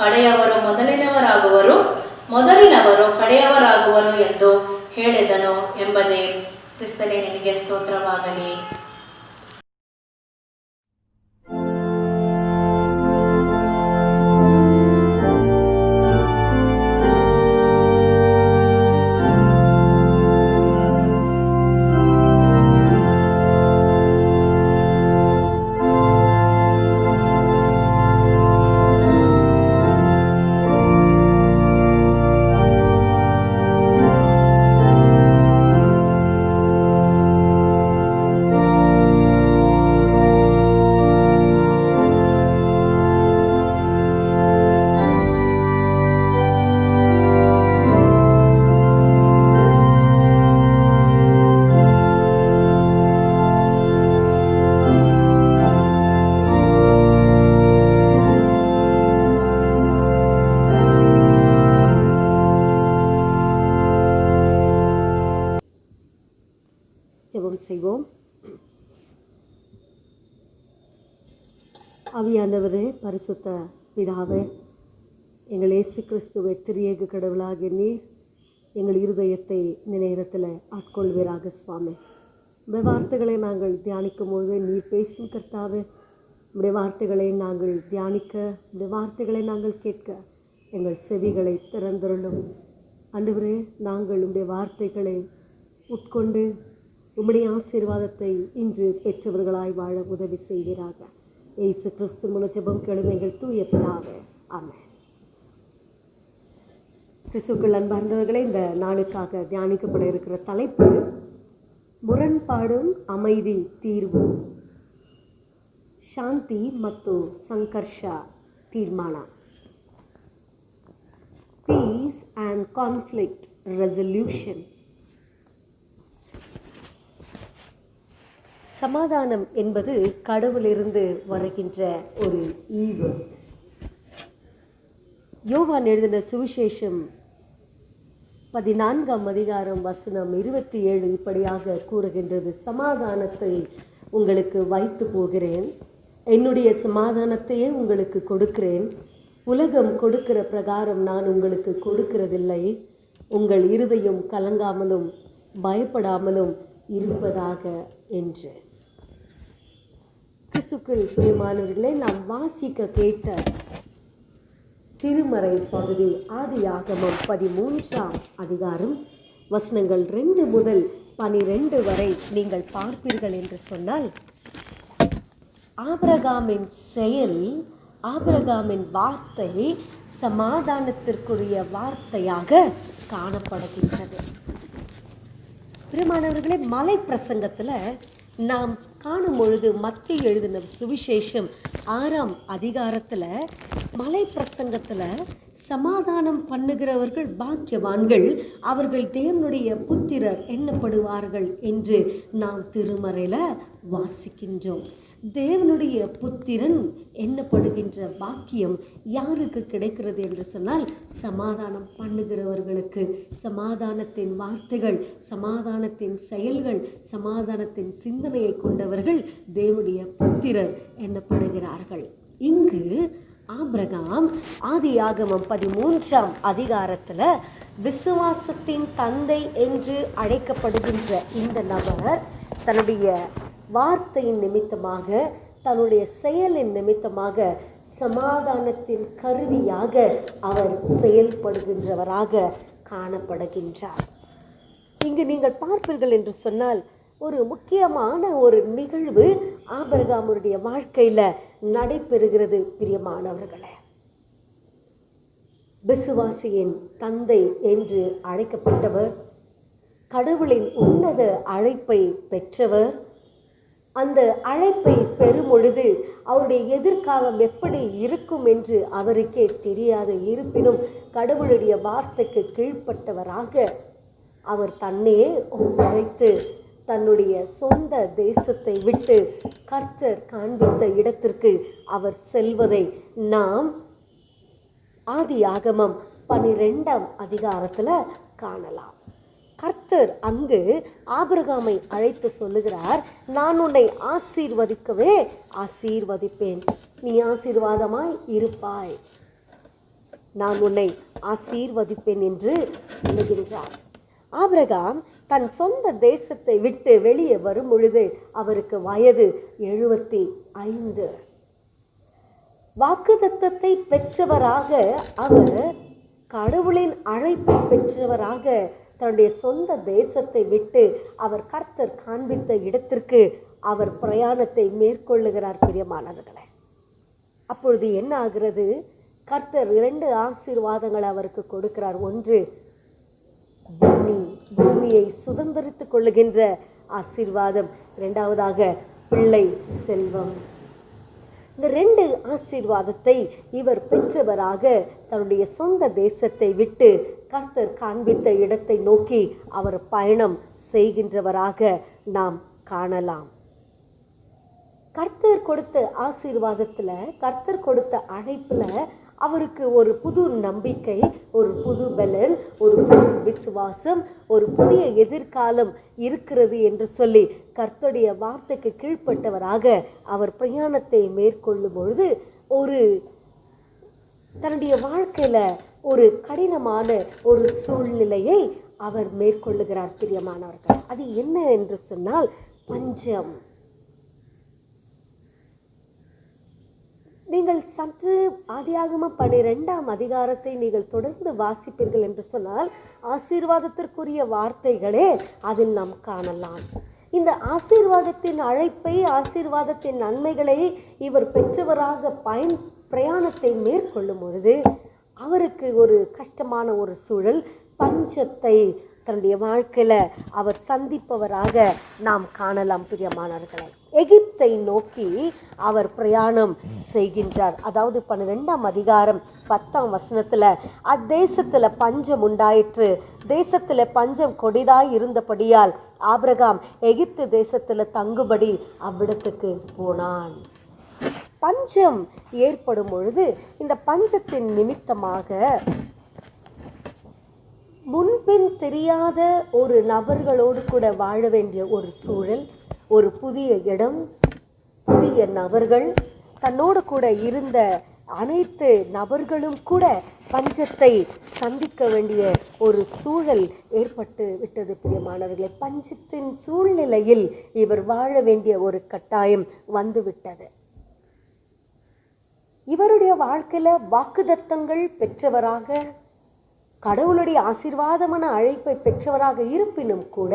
ಕಡೆಯವರು ಮೊದಲಿನವರಾಗುವರು, ಮೊದಲಿನವರು ಕಡೆಯವರಾಗುವರು ಎಂದು ಹೇಳಿದನು ಎಂಬುದೇ. ಕ್ರಿಸ್ತನೇ ನಿನಗೆ ಸ್ತೋತ್ರವಾಗಲಿ. ஆவியானவரே, பரிசுத்த பிதாவே, எங்கள் இயேசு கிறிஸ்துவை திரியேக கடவுளாகிய நீர் எங்கள் இருதயத்தை இந்த நேரத்தில் ஆட்கொள்வீராக சுவாமி. உடைய வார்த்தைகளை நாங்கள் தியானிக்கும் பொழுது நீர் பேசும் கர்த்தாவே, உடைய வார்த்தைகளை நாங்கள் தியானிக்க, உடைய வார்த்தைகளை நாங்கள் கேட்க எங்கள் செவிகளை திறந்தருளும். ஆண்டவரே, நாங்கள் உடைய வார்த்தைகளை உட்கொண்டு உம்முடைய ஆசீர்வாதத்தை இன்று பெற்றவர்களாய் வாழ உதவி செய்வீராக. இயேசு கிறிஸ்து மூலம் ஜெபம் கேளும் எங்கள் தூய பிதாவே, ஆமென். கிறிஸ்துவுக்குள் அன்பார்ந்தவர்களே, இந்த நாளுக்காக தியானிக்கப்பட இருக்கிற தலைப்பு ಮುರಣ್ಪಾಡು அமைதி ತೀರ್ವು, ಶಾಂತಿ ಮತ್ತು ಸಂಘರ್ಷ ತೀರ್ಮಾನ, ಪೀಸ್ ಆ್ಯಂಡ್ ಕಾನ್ಫ್ಲಿಕ್ಟ್ ரெசல்யூஷன். சமாதானம் என்பது கடவுளிலிருந்து வருகின்ற ஒரு ஈவு. யோவான் எழுதின சுவிசேஷம் 14ஆம் அதிகாரம் வசனம் 27 இப்படியாக கூறுகின்றது: சமாதானத்தை உங்களுக்கு வைத்து போகிறேன், என்னுடைய சமாதானத்தையே உங்களுக்கு கொடுக்கிறேன். உலகம் கொடுக்கிற பிரகாரம் நான் உங்களுக்கு கொடுக்கிறதில்லை. உங்கள் இருதயம் கலங்காமலும் பயப்படாமலும் இருப்பதாக என்று. கிறிஸ்துவுக்குள் பிரியமானவர்களே, நாம் வாசிக்க கேட்ட திருமறை பகுதி ஆதியாகமம் 13ஆம் அதிகாரம் வசனங்கள் 2 முதல் 12 வரை நீங்கள் பார்ப்பீர்கள் என்று சொன்னால், ஆபிரகாமின் செயல், ஆபிரகாமின் வார்த்தை சமாதானத்திற்குரிய வார்த்தையாக காணப்படுகின்றது. பிரியமானவர்களே, மலை பிரசங்கத்தில் நாம் காணும் பொழுது மத்திய எழுதின சுவிசேஷம் 6ஆம் அதிகாரத்தில் மலை பிரசங்கத்தில் சமாதானம் பண்ணுகிறவர்கள் பாக்கியவான்கள், அவர்கள் தேவனுடைய புத்திரர் எண்ணப்படுவார்கள் என்று நாம் திருமறையில் வாசிக்கின்றோம். தேவனுடைய புத்திரன் எண்ணப்படுகின்ற பாக்கியம் யாருக்கு கிடைக்கிறது என்று சொன்னால், சமாதானம் பண்ணுகிறவர்களுக்கு. சமாதானத்தின் வார்த்தைகள், சமாதானத்தின் செயல்கள், சமாதானத்தின் சிந்தனையை கொண்டவர்கள் தேவனுடைய புத்திரர் எண்ணப்படுகிறார்கள். இங்கு ஆபிரகாம் ஆதியாகமம் 13ஆம் அதிகாரத்தில் விசுவாசத்தின் தந்தை என்று அழைக்கப்படுகின்ற இந்த நபர் தன்னுடைய வார்த்தையின் நிமித்தமாக, தன்னுடைய செயலின் நிமித்தமாக சமாதானத்தின் கருவியாக அவர் செயல்படுகின்றவராக காணப்படுகின்றார். இங்கு நீங்கள் பார்ப்பீர்கள் என்று சொன்னால், ஒரு முக்கியமான ஒரு நிகழ்வு ஆபிரகாமுடைய வாழ்க்கையில் நடைபெறுகிறது. பிரியமானவர்களே, விசுவாசியின் தந்தை என்று அழைக்கப்பட்டவர், கடவுளின் உன்னத அழைப்பை பெற்றவர். அந்த அழைப்பை பெறும் பொழுது அவருடைய எதிர்காலம் எப்படி இருக்கும் என்று அவருக்கே தெரியாது. இருப்பினும் கடவுளுடைய வார்த்தைக்கு கீழ்ப்பட்டவராக அவர் தன்னையே ஒப்படைத்து தன்னுடைய சொந்த தேசத்தை விட்டு கர்த்தர் காண்பித்த இடத்திற்கு அவர் செல்வதை நாம் ஆதியாகமம் 12ஆம் அதிகாரத்தில் காணலாம். கர்த்தர் அங்கு ஆபிரகாமை அழைத்து சொல்லுகிறார், நான் உன்னை ஆசீர்வதிக்கவே ஆசீர்வதிப்பேன், நீ ஆசீர்வாதமாய் இருப்பாய், நான் உன்னை ஆசீர்வதிப்பேன் என்று சொல்லுகின்றார். ஆபிரகாம் தன் சொந்த தேசத்தை விட்டு வெளியே வரும் பொழுது அவருக்கு வயது 75. வாக்குத்தத்தத்தை பெற்றவராக அவர், கடவுளின் அழைப்பை பெற்றவராக தன்னுடைய சொந்த தேசத்தை விட்டு அவர் கர்த்தர் காண்பித்த இடத்திற்கு அவர் பிரயாணத்தை மேற்கொள்ளுகிறார். பிரியமானவர்களே, அப்பொழுது என்ன ஆகிறது? கர்த்தர் 2 ஆசீர்வாதங்களை அவருக்கு கொடுக்கிறார். ஒன்று, பூமியை சுதந்திரித்துக் கொள்ளுகின்ற ஆசீர்வாதம். 2வதாக பிள்ளை செல்வம். இந்த 2 ஆசீர்வாதத்தை இவர் பெற்றவராக தன்னுடைய சொந்த தேசத்தை விட்டு கர்த்தர் காண்பித்த இடத்தை நோக்கி அவர் பயணம் செய்கின்றவராக நாம் காணலாம். கர்த்தர் கொடுத்த ஆசீர்வாதத்தில், கர்த்தர் கொடுத்த அழைப்பில் அவருக்கு ஒரு புது நம்பிக்கை, ஒரு புது பலன், ஒரு புது விசுவாசம், ஒரு புதிய எதிர்காலம் இருக்கிறது என்று சொல்லி கர்த்தருடைய வார்த்தைக்கு கீழ்ப்பட்டவராக அவர் பிரயாணத்தை மேற்கொள்ளும் பொழுது ஒரு தன்னுடைய வாழ்க்கையில் ஒரு கடினமான ஒரு சூழ்நிலையை அவர் மேற்கொள்ளுகிறார் பிரியமானவர்கள். அது என்ன என்று சொன்னால் பஞ்சம். நீங்கள் சற்று ஆதியாகமம் 12ஆம் அதிகாரத்தை நீங்கள் தொடர்ந்து வாசிப்பீர்கள் என்று சொன்னால் ஆசீர்வாதத்திற்குரிய வார்த்தைகளே அதில் நாம் காணலாம். இந்த ஆசீர்வாதத்தின் அழைப்பை, ஆசீர்வாதத்தின் நன்மைகளை இவர் பெற்றவராக பிரயாணத்தை மேற்கொள்ளும் பொழுது அவருக்கு ஒரு கஷ்டமான ஒரு சூழல், பஞ்சத்தை தன்னுடைய வாழ்க்கையில் அவர் சந்திப்பவராக நாம் காணலாம் பிரியமானவர்களை. எகிப்தை நோக்கி அவர் பிரயாணம் செய்கின்றார். அதாவது 12ஆம் அதிகாரம் 10ஆம் வசனத்தில் அத்தேசத்தில் பஞ்சம் உண்டாயிற்று, தேசத்தில் பஞ்சம் கொடிதாய் இருந்தபடியால் ஆபிரகாம் எகிப்து தேசத்தில் தங்குபடி அவ்விடத்துக்கு போனான். பஞ்சம் ஏற்படும் பொழுது இந்த பஞ்சத்தின் நிமித்தமாக முன்பின் தெரியாத ஒரு நபர்களோடு கூட வாழ வேண்டிய ஒரு சூழல், ஒரு புதிய இடம், புதிய நபர்கள், தன்னோடு கூட இருந்த அனைத்து நபர்களும் கூட பஞ்சத்தை சந்திக்க வேண்டிய ஒரு சூழல் ஏற்பட்டு விட்டது பிரியமானவர்களே. பஞ்சத்தின் சூழ்நிலையில் இவர் வாழ வேண்டிய ஒரு கட்டாயம் வந்துவிட்டது. இவருடைய வாழ்க்கையில் வாக்குத்தத்தங்கள் பெற்றவராக, கடவுளுடைய ஆசீர்வாதமான அழைப்பை பெற்றவராக இருப்பினும் கூட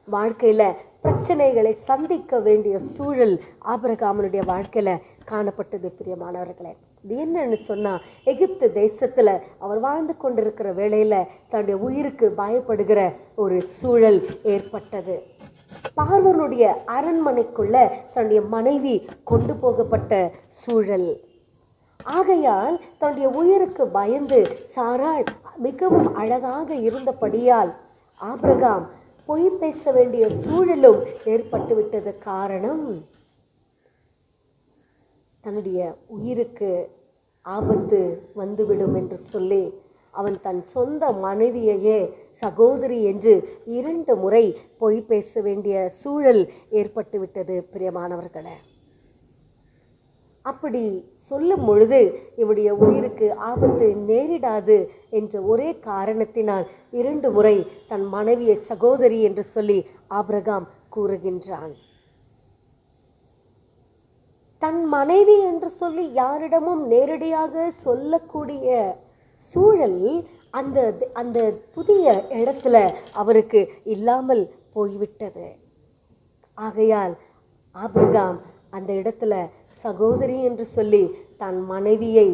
வாழ்க்கையில் பிரச்சனைகளை சந்திக்க வேண்டிய சூழல் ஆபிரகாமனுடைய வாழ்க்கையில் காணப்பட்டது பிரியமானவர்களே. இது என்னன்னு சொன்னால், எகிப்து தேசத்தில் அவர் வாழ்ந்து கொண்டிருக்கிற வேளையில் தன்னுடைய உயிருக்கு பயப்படுகிற ஒரு சூழல் ஏற்பட்டது. பார்வோனுடைய அரண்மனைக்குள்ள தன்னுடைய மனைவி கொண்டு போகப்பட்ட சூழல். ஆகையால் தன்னுடைய உயிருக்கு பயந்து சாராள் மிகவும் அழகாக இருந்தபடியால் ஆபிரகாம் பொய் பேச வேண்டிய சூழலும் ஏற்பட்டுவிட்டது. காரணம், தன்னுடைய உயிருக்கு ஆபத்து வந்துவிடும் என்று சொல்லி அவன் தன் சொந்த மனைவியையே சகோதரி என்று 2 முறை பொய் பேச வேண்டிய சூழல் ஏற்பட்டுவிட்டது பிரியமானவர்களே. அப்படி சொல்லும் பொழுது இவருடைய உயிருக்கு ஆபத்து நேரிடாது என்ற ஒரே காரணத்தினால் 2 முறை தன் மனைவியை சகோதரி என்று சொல்லி ஆபிரகாம் கூறுகின்றான். தன் மனைவி என்று சொல்லி யாரிடமும் நேரடியாக சொல்லக்கூடிய சூழல் அந்த புதிய இடத்துல அவருக்கு இல்லாமல் போய்விட்டது. ஆகையால் ஆபிரகாம் அந்த இடத்துல சகோதரி என்று சொல்லி தன் மனைவியை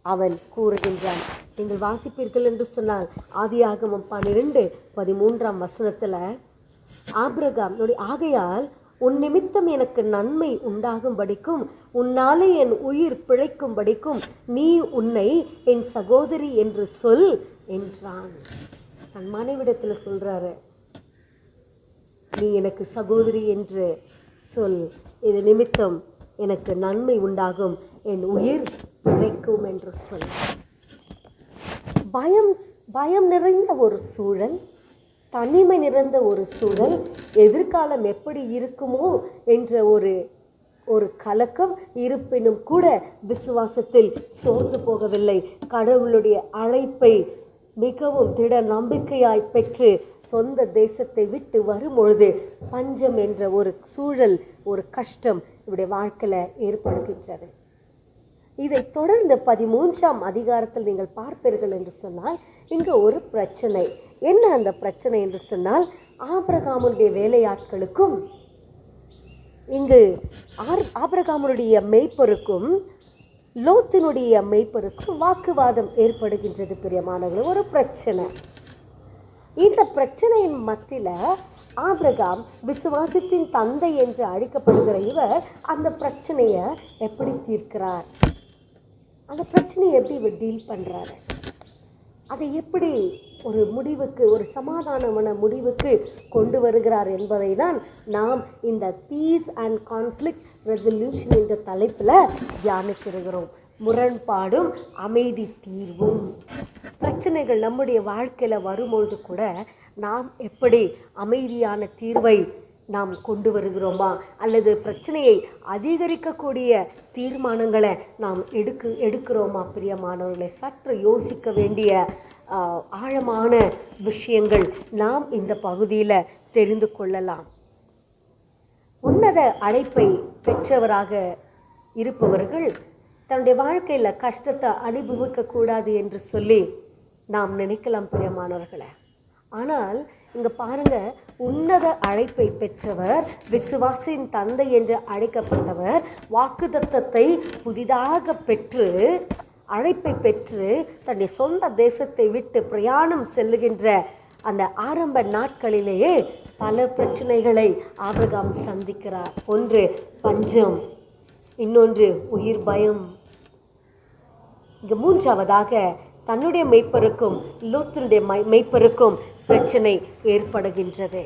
அவன் கூறுகின்றான். நீங்கள் வாசிப்பீர்கள் என்று சொன்னால் ஆதியாகமம் 12:13ஆம் வசனத்தில் ஆபிரகாம், ஆகையால் உன் நிமித்தம் எனக்கு நன்மை உண்டாகும்படிக்கும் உன்னாலே என் உயிர் பிழைக்கும்படிக்கும் நீ உன்னை என் சகோதரி என்று சொல் என்றான். தன் மனைவிடத்தில் சொல்றாரு, நீ எனக்கு சகோதரி என்று சொல், இது நிமித்தம் எனக்கு நன்மை உண்டாகும், என் உயிர் பிழைக்கும் என்று சொல். பயம் நிறைந்த ஒரு சூழல், தனிமை நிறைந்த ஒரு சூழல், எதிர்காலம் எப்படி இருக்குமோ என்ற ஒரு கலக்கம் இருப்பினும் கூட விசுவாசத்தில் சோர்ந்து போகவில்லை. கடவுளுடைய அழைப்பை மிகவும் திட நம்பிக்கையாய் பெற்று சொந்த தேசத்தை விட்டு வரும்பொழுது பஞ்சம் என்ற ஒரு சூழல், ஒரு கஷ்டம் இவருடைய வாழ்க்கையில் ஏற்படுகின்றது. இதை தொடர்ந்து 13ஆம் அதிகாரத்தில் நீங்கள் பார்ப்பீர்கள் என்று சொன்னால் இங்கு ஒரு பிரச்சனை. என்ன அந்த பிரச்சனை என்று சொன்னால், ஆபிரகாமுடைய வேலையாட்களுக்கும் இங்கு ஆபிரகாமுடைய மேய்ப்பருக்கும் லோத்தினுடைய மேய்ப்பருக்கும் வாக்குவாதம் ஏற்படுகின்றது பிரியமானவர்களே. ஒரு பிரச்சனை. இந்த பிரச்சனையின் மத்தியில் ஆபிரகாம் விசுவாசத்தின் தந்தை என்று அழைக்கப்படுகிற இவர் அந்த பிரச்சனையை எப்படி தீர்க்கிறார், அந்த பிரச்சனையை எப்படி இவர் டீல் பண்ணுறாரு, அதை எப்படி ஒரு முடிவுக்கு, ஒரு சமாதானமான முடிவுக்கு கொண்டு வருகிறார் என்பதை தான் நாம் இந்த பீஸ் அண்ட் கான்ஃப்ளிக்ட் ரெசல்யூஷன் என்ற தலைப்பில் தியானிக்கிறோம். முரண்பாடும் அமைதி தீர்வும். பிரச்சனைகள் நம்முடைய வாழ்க்கையில் வரும்பொழுது கூட நாம் எப்படி அமைதியான தீர்வை நாம் கொண்டு வருகிறோமா, அல்லது பிரச்சனையை அதிகரிக்கக்கூடிய தீர்மானங்களை நாம் எடுக்கிறோமா? பிரியமானவர்களை, சற்று யோசிக்க வேண்டிய ஆழமான விஷயங்கள் நாம் இந்த பகுதியில் தெரிந்து கொள்ளலாம். உன்னத அழைப்பை பெற்றவராக இருப்பவர்கள் தன்னுடைய வாழ்க்கையில் கஷ்டத்தை அனுபவிக்கக்கூடாது என்று சொல்லி நாம் நினைக்கலாம் பிரியமானவர்களை. ஆனால் இங்கே பாருங்க, உன்னத அழைப்பை பெற்றவர், விசுவாசின் தந்தை என்று அழைக்கப்பட்டவர், வாக்குத்தத்தத்தை புதிதாக பெற்று, அழைப்பை பெற்று தன்னுடைய சொந்த தேசத்தை விட்டு பிரயாணம் செல்லுகின்ற அந்த ஆரம்ப நாட்களிலேயே பல பிரச்சனைகளை ஆபிரகாம் சந்திக்கிறார். ஒன்று பஞ்சம், இன்னொன்று உயிர் பயம். இங்கே மூன்றாவதாக தன்னுடைய மெய்ப்பருக்கும் லோத்தினுடைய மெய்ப்பருக்கும் பிரச்சனை ஏற்படுகின்றது.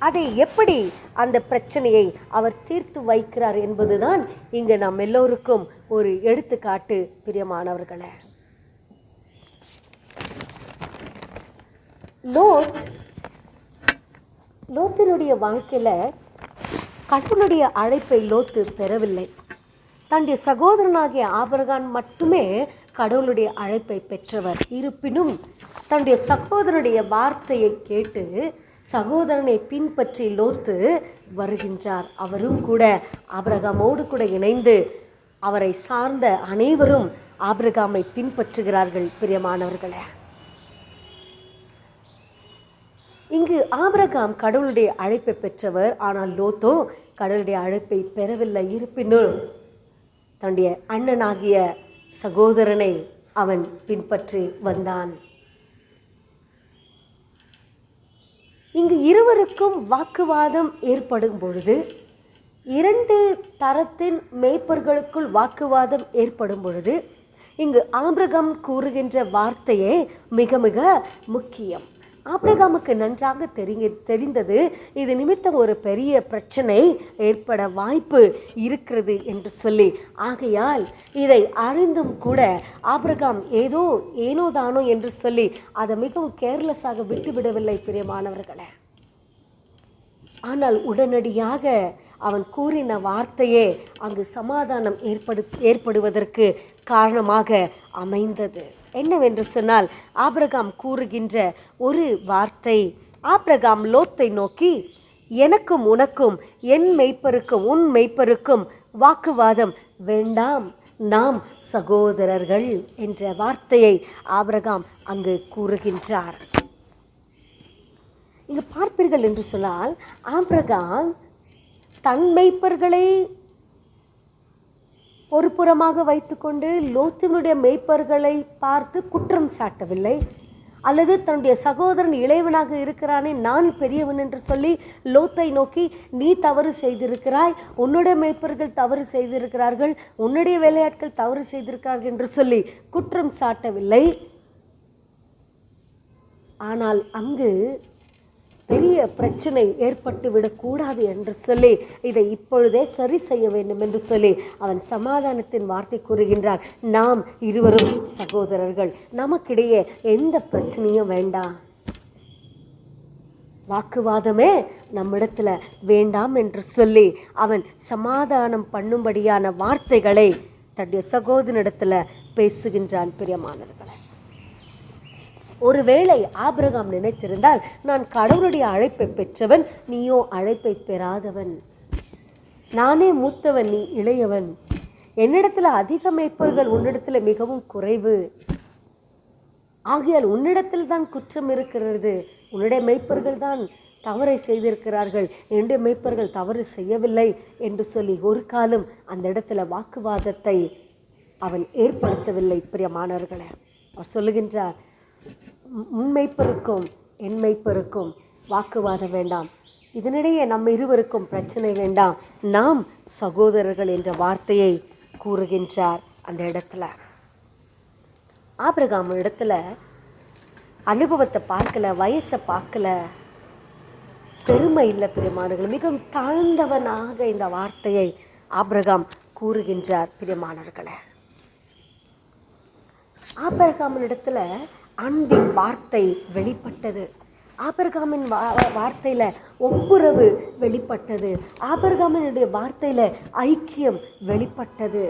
அதை எப்படி அந்த பிரச்சனையை அவர் தீர்த்து வைக்கிறார் என்பதுதான் இங்கே நாம் எல்லோருக்கும் ஒரு எடுத்துக்காட்டு பிரியமானவர்களே. லோத்தினுடைய வாழ்க்கையில் கடவுளுடைய அழைப்பை லோத்து பெறவில்லை. தன்னுடைய சகோதரனாகிய ஆபிரகாம் மட்டுமே கடவுளுடைய அழைப்பை பெற்றவர். இருப்பினும் தன்னுடைய சகோதரனுடைய வார்த்தையை கேட்டு சகோதரனை பின்பற்றி லோத்து வருகின்றார். அவரும் கூட ஆபிரகாமோடு கூட இணைந்து அவரை சார்ந்த அனைவரும் ஆபிரகாமை பின்பற்றுகிறார்கள் பிரியமானவர்களே. இங்கு ஆபிரகாம் கடவுளுடைய அழைப்பை பெற்றவர், ஆனால் லோத்தோ கடவுளுடைய அழைப்பை பெறவில்லை. இருப்பினும் தன்னுடைய அண்ணனாகிய சகோதரனை அவன் பின்பற்றி வந்தான். இங்கு இருவருக்கும் வாக்குவாதம் ஏற்படும் பொழுது, இரண்டு தரத்தின் மேய்ப்பர்களுக்குள் வாக்குவாதம் ஏற்படும் பொழுது, இங்கு ஆபிரகாம் கூறுகின்ற வார்த்தையே மிக மிக முக்கியம். ஆபிரகாமுக்கு நன்றாக தெரிந்தது இது நிமித்தம் ஒரு பெரிய பிரச்சனை ஏற்பட வாய்ப்பு இருக்கிறது என்று சொல்லி. ஆகையால் இதை அறிந்தும் கூட ஆபிரகாம் ஏனோதானோ என்று சொல்லி அதை மிகவும் கேர்லெஸ்ஸாக விட்டுவிடவில்லை பிரியமானவர்களே. ஆனால் உடனடியாக அவன் கூறின வார்த்தையே அங்கு சமாதானம் ஏற்படுவதற்கு காரணமாக அமைந்தது. என்னவென்று சொன்னால், ஆபிரகாம் கூறுகின்ற ஒரு வார்த்தை, ஆபிரகாம் லோத்தை நோக்கி, எனக்கும் உனக்கும் என் மெய்ப்பருக்கும் உன் மெய்ப்பருக்கும் வாக்குவாதம் வேண்டாம், நாம் சகோதரர்கள் என்ற வார்த்தையை ஆபிரகாம் அங்கு கூறுகின்றார். இங்கு பார்ப்பீர்கள் என்று சொன்னால், ஆபிரகாம் தன் மெய்ப்பர்களை ஒரு புறமாக வைத்துக்கொண்டு லோத்தினுடைய மெய்ப்பர்களை பார்த்து குற்றம் சாட்டவில்லை, அல்லது தன்னுடைய சகோதரன் இளையவனாக இருக்கிறானே நான் பெரியவன் என்று சொல்லி லோத்தை நோக்கி நீ தவறு செய்திருக்கிறாய், உன்னுடைய மெய்ப்பர்கள் தவறு செய்திருக்கிறார்கள், உன்னுடைய வேலையாட்கள் தவறு செய்திருக்கிறார்கள் என்று சொல்லி குற்றம் சாட்டவில்லை. ஆனால் அங்கு பெரிய பிரச்சனை ஏற்பட்டு விடக்கூடாது என்று சொல்லி இதை இப்பொழுதே சரி செய்ய வேண்டும் என்று சொல்லி அவன் சமாதானத்தின் வார்த்தை கூறுகின்றான். நாம் இருவரும் சகோதரர்கள், நமக்கிடையே எந்த பிரச்சனையும் வேண்டாம், வாக்குவாதமே நம்மிடத்துல வேண்டாம் என்று சொல்லி அவன் சமாதானம் பண்ணும்படியான வார்த்தைகளை தன்னுடைய சகோதரனிடத்துல பேசுகின்றான். பிரியமானவர்களே, ஒருவேளை ஆபிரகாம் நினைத்திருந்தால், நான் கடவுளுடைய அழைப்பை பெற்றவன், நீயோ அழைப்பை பெறாதவன், நானே மூத்தவன், நீ இளையவன், என்னிடத்துல அதிக மேய்ப்பர்கள், உன்னிடத்துல மிகவும் குறைவு, ஆகையால் உன்னிடத்தில் தான் குற்றம் இருக்கிறது, உன்னுடைய மேய்ப்பர்கள் தான் தவறை செய்திருக்கிறார்கள், என்னுடைய மேய்ப்பர்கள் தவறு செய்யவில்லை என்று சொல்லி ஒரு காலம் அந்த இடத்துல வாக்குவாதத்தை அவன் ஏற்படுத்தவில்லை. பிரியமானவர்களே, அவர் சொல்லுகின்றார், உன் மெய்ப்பருக்கும் என் மெய்ப்பருக்கும் வாக்குவாதம் வேண்டாம், இதனிடையே நம்ம இருவருக்கும் பிரச்சனை வேண்டாம், நாம் சகோதரர்கள் என்ற வார்த்தையை கூறுகின்றார். அந்த இடத்துல ஆபிரகாம் இடத்துல அனுபவத்தை பார்க்கல, வயசை பார்க்கல, பெருமை இல்லை பிரியமானவர்கள், மிகவும் தாழ்ந்தவனாக இந்த வார்த்தையை ஆபிரகாம் கூறுகின்றார். பிரியமானவர்களே, ஆபிரகாமினிடத்தில் அன்பின் வார்த்தை வெளிப்பட்டது. ஆபிரகாமின் வார்த்தையில் ஒப்புரவு வெளிப்பட்டது. ஆபிரகாமினுடைய வார்த்தையில் ஐக்கியம் வெளிப்பட்டது.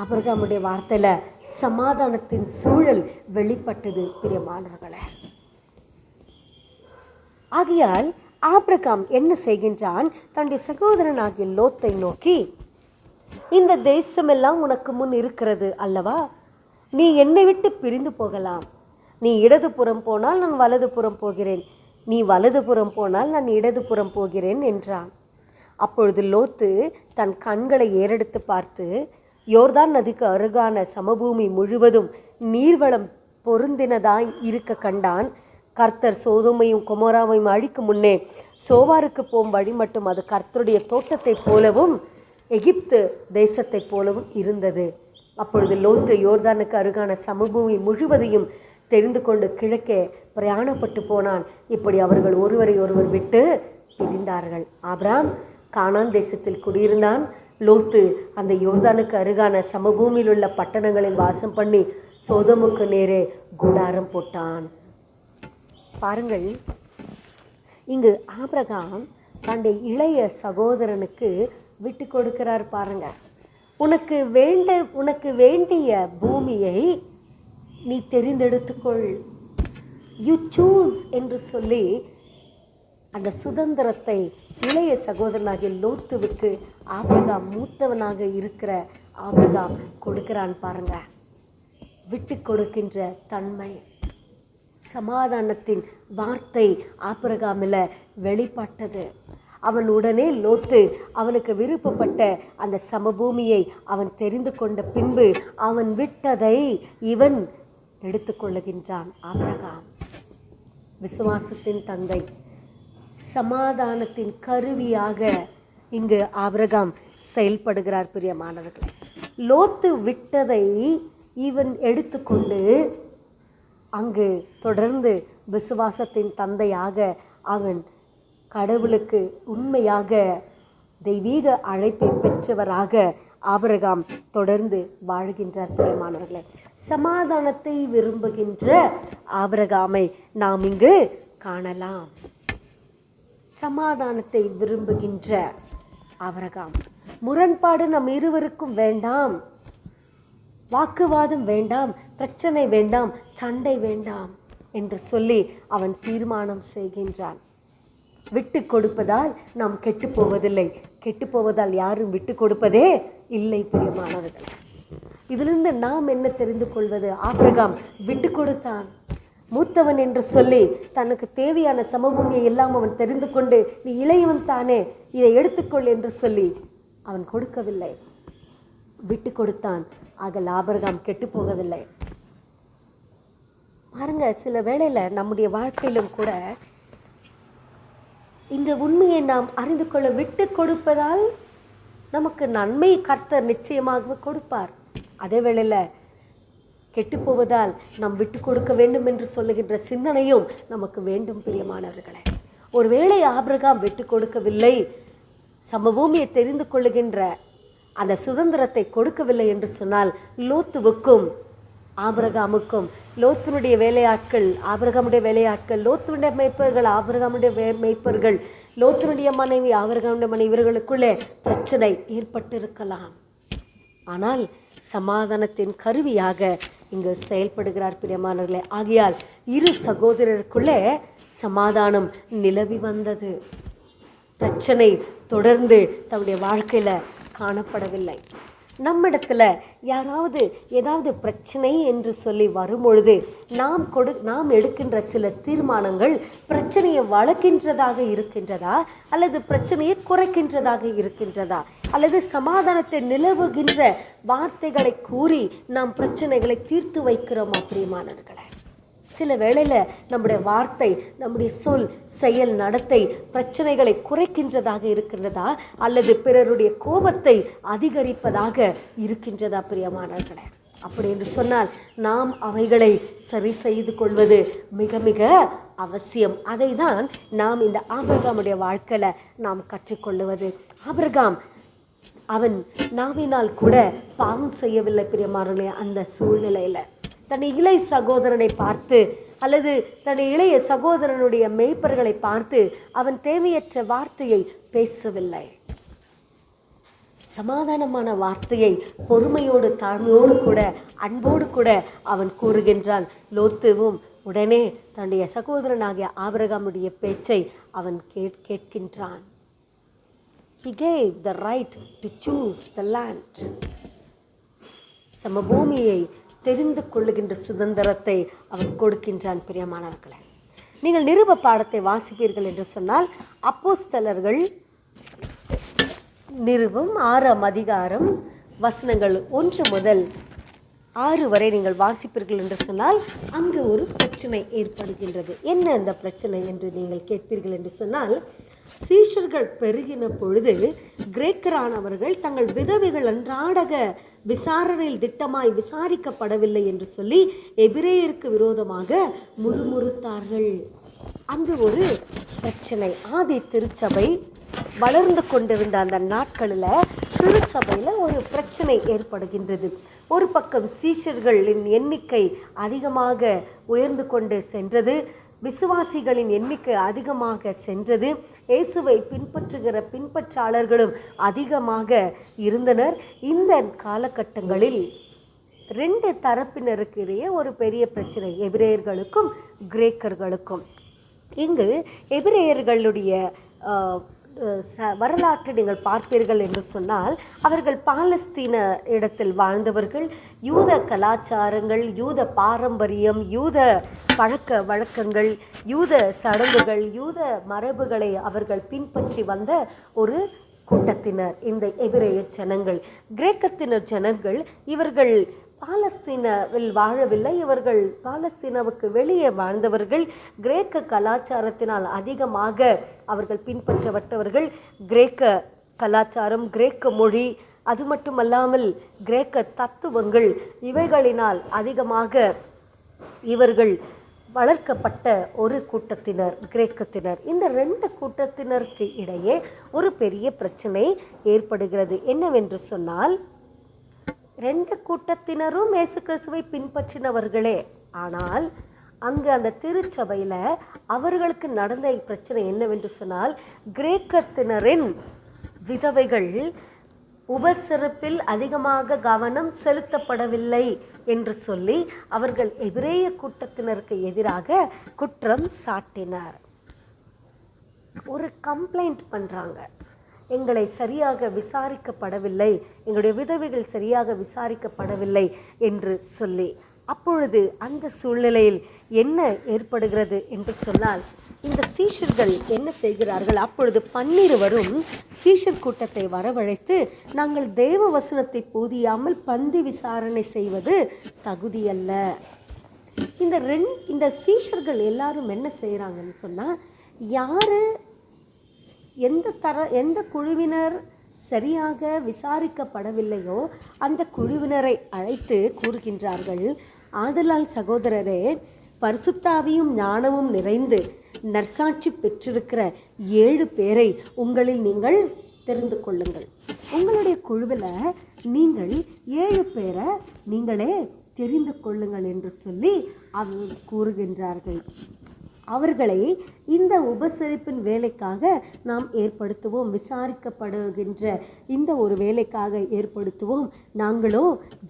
ஆபிரகாமுடைய வார்த்தையில் சமாதானத்தின் சூழல் வெளிப்பட்டது பிரியமானவர்களே. ஆகையால் ஆபிரகாம் என்ன செய்கின்றான்? தன்னுடைய சகோதரனாகிய லோத்தை நோக்கி, இந்த தேசமெல்லாம் உனக்கு முன் இருக்கிறது அல்லவா, நீ என்னை விட்டு பிரிந்து போகலாம். நீ இடதுபுறம் போனால் நான் வலதுபுறம் போகிறேன், நீ வலதுபுறம் போனால் நான் இடதுபுறம் போகிறேன் என்றான். அப்பொழுது லோத்து தன் கண்களை ஏறெடுத்து பார்த்து யோர்தான் நதிக்கு அருகான சமபூமி முழுவதும் நீர்வளம் பொருந்தினதாய் இருக்க கண்டான். கர்த்தர் சோதோமையும் கொமோராவையும் அழிக்கும் முன்னே சோவாருக்கு போகும் வழி மட்டும் அது கர்த்தருடைய தோட்டத்தை போலவும் எகிப்து தேசத்தை போலவும் இருந்தது. அப்பொழுது லோத்து யோர்தானுக்கு அருகான சமபூமி முழுவதையும் தெரிந்து கொண்டு கிழக்கே பிரயாணப்பட்டு போனான். இப்படி அவர்கள் ஒருவரை ஒருவர் விட்டு பிரிந்தார்கள். ஆபிராம் கானான் தேசத்தில் குடியிருந்தான். லோத்து அந்த யோர்தானுக்கு அருகான சமபூமியில் உள்ள பட்டணங்களில் வாசம் பண்ணி சோதோமுக்கு நேரே கூடாரம் போட்டான். பாருங்கள், இங்கு ஆபிரகாம் தன்னுடைய இளைய சகோதரனுக்கு விட்டு கொடுக்கிறார். பாருங்க, உனக்கு வேண்டிய பூமியை நீ தெரிந்தெடுத்துக்கொள், யூ சூஸ் என்று சொல்லி அந்த சுதந்திரத்தை இளைய சகோதரனாகிய லோத்துவுக்கு ஆபிரகாம் மூத்தவனாக இருக்கிற ஆபிரகாம் கொடுக்கிறான். பாருங்க, விட்டு கொடுக்கின்ற தன்மை, சமாதானத்தின் வார்த்தை ஆபிரகாமில் வெளிப்பட்டது. அவன் உடனே லோத்து அவனுக்கு விருப்பப்பட்ட அந்த சமபூமியை அவன் தெரிந்து கொண்ட பின்பு அவன் விட்டதை இவன் எடுத்துக்கொள்ளுகின்றான். ஆபிரகாம் விசுவாசத்தின் தந்தை, சமாதானத்தின் கருவியாக இங்கு ஆபிரகாம் செயல்படுகிறார். பிரியமானவர்களே, லோத்து விட்டதை இவன் எடுத்துக்கொண்டு அங்கு தொடர்ந்து விசுவாசத்தின் தந்தையாக அவன் கடவுளுக்கு உண்மையாக தெய்வீக அழைப்பை பெற்றவராக ஆபிரகாம் தொடர்ந்து வாழ்கின்றார். பிரியமானவர்களே, சமாதானத்தை விரும்புகின்ற ஆபிரகாமை நாம் இங்கு காணலாம். சமாதானத்தை விரும்புகின்ற ஆபிரகாம், முரண்பாடு நம் இருவருக்கும் வேண்டாம், வாக்குவாதம் வேண்டாம், பிரச்சனை வேண்டாம், சண்டை வேண்டாம் என்று சொல்லி அவன் தீர்மானம் செய்கின்றான். விட்டு கொடுப்பதால் நாம் கெட்டு போவதில்லை, கெட்டு போவதால் யாரும் விட்டு கொடுப்பதே இல்லை. பிரியமானவர்கள், இதிலிருந்து நாம் என்ன தெரிந்து கொள்வது? ஆபிரகாம் விட்டு கொடுத்தான். மூத்தவன் என்று சொல்லி தனக்கு தேவையான சமபூமியை எல்லாம் அவன் தெரிந்து கொண்டு, நீ இளையவன் தானே, இதை எடுத்துக்கொள் என்று சொல்லி அவன் கொடுக்கவில்லை, விட்டு கொடுத்தான். ஆக ஆபிரகாம் கெட்டு போகவில்லை. பாருங்க, சில வேளையில் நம்முடைய வாழ்க்கையிலும் கூட இந்த உண்மையை நாம் அறிந்து கொள்ள, விட்டு கொடுப்பதால் நமக்கு நன்மை கர்த்தர் நிச்சயமாக கொடுப்பார். அதே வேளையில் கெட்டு போவதால் நாம் விட்டு கொடுக்க வேண்டும் என்று சொல்லுகின்ற சிந்தனையும் நமக்கு வேண்டும். பிரியமானவர்களே, ஒருவேளை ஆபிரகாம் விட்டு கொடுக்கவில்லை, சமபூமியை தெரிந்து கொள்ளுகின்ற அந்த சுதந்திரத்தை கொடுக்கவில்லை என்று சொன்னால், லோத்துவுக்கும் ஆபிரகாமுக்கும், லோத்தினுடைய வேலையாட்கள் ஆபிரகாமுடைய வேலையாட்கள், லோத்தினுடைய மேய்ப்பர்கள் ஆபிரகாமுடைய மேய்ப்பர்கள், லோத்தினுடைய மனைவி ஆபிரகாமுடைய மனைவி, இவர்களுக்குள்ளே பிரச்சனை ஏற்பட்டிருக்கலாம். ஆனால் சமாதானத்தின் கருவியாக இங்கு செயல்படுகிறார். பிரியமானவர்களே, ஆகையால் இரு சகோதரருக்குள்ளே சமாதானம் நிலவி வந்தது. பிரச்சனை தொடர்ந்து தன்னுடைய வாழ்க்கையில் காணப்படவில்லை. நம்மிடத்தில் யாராவது ஏதாவது பிரச்சனை என்று சொல்லி வரும்பொழுது நாம் எடுக்கின்ற சில தீர்மானங்கள் பிரச்சனையை வளர்க்கின்றதாக இருக்கின்றதா, அல்லது பிரச்சனையை குறைக்கின்றதாக இருக்கின்றதா, அல்லது சமாதானத்தை நிலவுகின்ற வார்த்தைகளை கூறி நாம் பிரச்சனைகளை தீர்த்து வைக்கிறோமா? பிரியமானவர்களே, சில வேளையில் நம்முடைய வார்த்தை, நம்முடைய சொல், செயல், நடத்தை பிரச்சனைகளை குறைக்கின்றதாக இருக்கின்றதா, அல்லது பிறருடைய கோபத்தை அதிகரிப்பதாக இருக்கின்றதா? பிரியமானவர்களே, அப்படி என்று சொன்னால் நாம் அவைகளை சரி செய்து கொள்வது மிக மிக அவசியம். அதை தான் நாம் இந்த ஆபிரகாமுடைய வாழ்க்கையில் நாம் கற்றுக்கொள்ளுவது. ஆபிரகாம் அவன் நாவினால் கூட பாவம் செய்யவில்லை. பிரியமானவர்களே, அந்த சூழ்நிலையில் தன் இளைய சகோதரனை பார்த்து அல்லது தன் இளைய சகோதரனுடைய மேய்ப்பர்களை பார்த்து அவன் தேவையற்ற வார்த்தையை பேசவில்லை. சமாதானமான வார்த்தையை பொறுமையோடு தாழ்மையோடு கூட அன்போடு கூட அவன் கூறுகின்றான். லோத்துவும் உடனே தன்னுடைய சகோதரனாகிய ஆபிரகாமுடைய பேச்சை அவன் கேட்கின்றான். He gave the right to choose the land. சமபூமியை தெரிந்து கொள்ளுகின்ற சுதந்திரத்தை அவன் கொடுக்கின்றான். பிரியமானவர்களே, நீங்கள் நிருப பாடத்தை வாசிப்பீர்கள் என்று சொன்னால் அப்போஸ்தலர்கள் நிருபம் 6ஆம் அதிகாரம் வசனங்கள் 1 முதல் 6 வரை நீங்கள் வாசிப்பீர்கள் என்று சொன்னால் அங்கு ஒரு பிரச்சனை ஏற்படுகின்றது. என்ன அந்த பிரச்சனை என்று நீங்கள் கேட்பீர்கள் என்று சொன்னால், சீஷர்கள் பெருகின பொழுது கிரேக்கரானவர்கள் தங்கள் விதவைகள் அன்றாடக விசாரணையில் திட்டமாய் விசாரிக்கப்படவில்லை என்று சொல்லி எபிரேயருக்கு விரோதமாக முறுமுறுத்தார்கள். அங்கு ஒரு பிரச்சனை. ஆதி திருச்சபை வளர்ந்து கொண்டிருந்த அந்த நாட்களில் திருச்சபையில் ஒரு பிரச்சனை ஏற்படுகின்றது. ஒரு பக்கம் சீஷர்களின் எண்ணிக்கை அதிகமாக உயர்ந்து கொண்டு சென்றது, விசுவாசிகளின் எண்ணிக்கை அதிகமாக சென்றது, இயேசுவை பின்பற்றுகிற பின்பற்றாளர்களும் அதிகமாக இருந்தனர். இந்த காலகட்டங்களில் 2 தரப்பினருக்கு இடையே ஒரு பெரிய பிரச்சனை, எபிரேயர்களுக்கும் கிரேக்கர்களுக்கும். இங்கு எபிரேயர்களுடைய வரலாற்றை நீங்கள் பார்ப்பீர்கள் என்று சொன்னால், அவர்கள் பாலஸ்தீன இடத்தில் வாழ்ந்தவர்கள். யூத கலாச்சாரங்கள், யூத பாரம்பரியம், யூத பழக்க வழக்கங்கள், யூத சடங்குகள், யூத மரபுகளை அவர்கள் பின்பற்றி வந்த ஒரு கூட்டத்தினர் இந்த எபிரேய ஜனங்கள். கிரேக்கத்தினர் ஜனங்கள் இவர்கள் பாலஸ்தீனாவில் வாழவில்லை, இவர்கள் பாலஸ்தீனாவுக்கு வெளியே வாழ்ந்தவர்கள். கிரேக்க கலாச்சாரத்தினால் அதிகமாக அவர்கள் பின்பற்றப்பட்டவர்கள். கிரேக்க கலாச்சாரம், கிரேக்க மொழி, அது மட்டுமல்லாமல் கிரேக்க தத்துவங்கள், இவைகளினால் அதிகமாக இவர்கள் வளர்க்கப்பட்ட ஒரு கூட்டத்தினர் கிரேக்கத்தினர். இந்த 2 கூட்டத்தினருக்கு இடையே ஒரு பெரிய பிரச்சனை ஏற்படுகிறது. என்னவென்று சொன்னால், 2 கூட்டத்தினரும் இயேசு கிறிஸ்துவை பின்பற்றினவர்களே. ஆனால் அங்கு அந்த திருச்சபையில் அவர்களுக்கு நடந்த பிரச்சனை என்னவென்று சொன்னால், கிரேக்கத்தினரின் விதவைகள் உபசரிப்பில் அதிகமாக கவனம் செலுத்தப்படவில்லை என்று சொல்லி அவர்கள் எபிரேய கூட்டத்தினருக்கு எதிராக குற்றம் சாட்டினர். ஒரு கம்ப்ளைண்ட் பண்ணுறாங்க, எங்களை சரியாக விசாரிக்கப்படவில்லை, எங்களுடைய விதவைகள் சரியாக விசாரிக்கப்படவில்லை என்று சொல்லி. அப்பொழுது அந்த சூழ்நிலையில் என்ன ஏற்படுகிறது என்று சொன்னால், இந்த சீஷர்கள் என்ன செய்கிறார்கள்? அப்பொழுது 12 சீஷர் கூட்டத்தை வரவழைத்து, நாங்கள் தேவ வசனத்தை போதியாமல் பந்தி விசாரணை செய்வது தகுதியல்ல. இந்த சீஷர்கள் எல்லாரும் என்ன செய்கிறாங்கன்னு சொன்னால், யார் எந்த குழுவினர் சரியாக விசாரிக்கப்படவில்லையோ அந்த குழுவினரை அழைத்து கூறுகின்றார்கள், ஆதலால் சகோதரரே, பரிசுத்தாவியும் ஞானமும் நிறைந்து நற்சாட்சி பெற்றிருக்கிற 7 பேரை உங்களில் நீங்கள் தெரிந்து கொள்ளுங்கள். உங்களுடைய குழுவில் நீங்கள் 7 பேரை நீங்களே தெரிந்து கொள்ளுங்கள் என்று சொல்லி அவர்கள் கூறுகின்றார்கள். அவர்களை இந்த உபசரிப்பின் வேலைக்காக நாம் ஏற்படுத்துவோம், விசாரிக்கப்படுகின்ற இந்த ஒரு வேலைக்காக ஏற்படுத்துவோம். நாங்களோ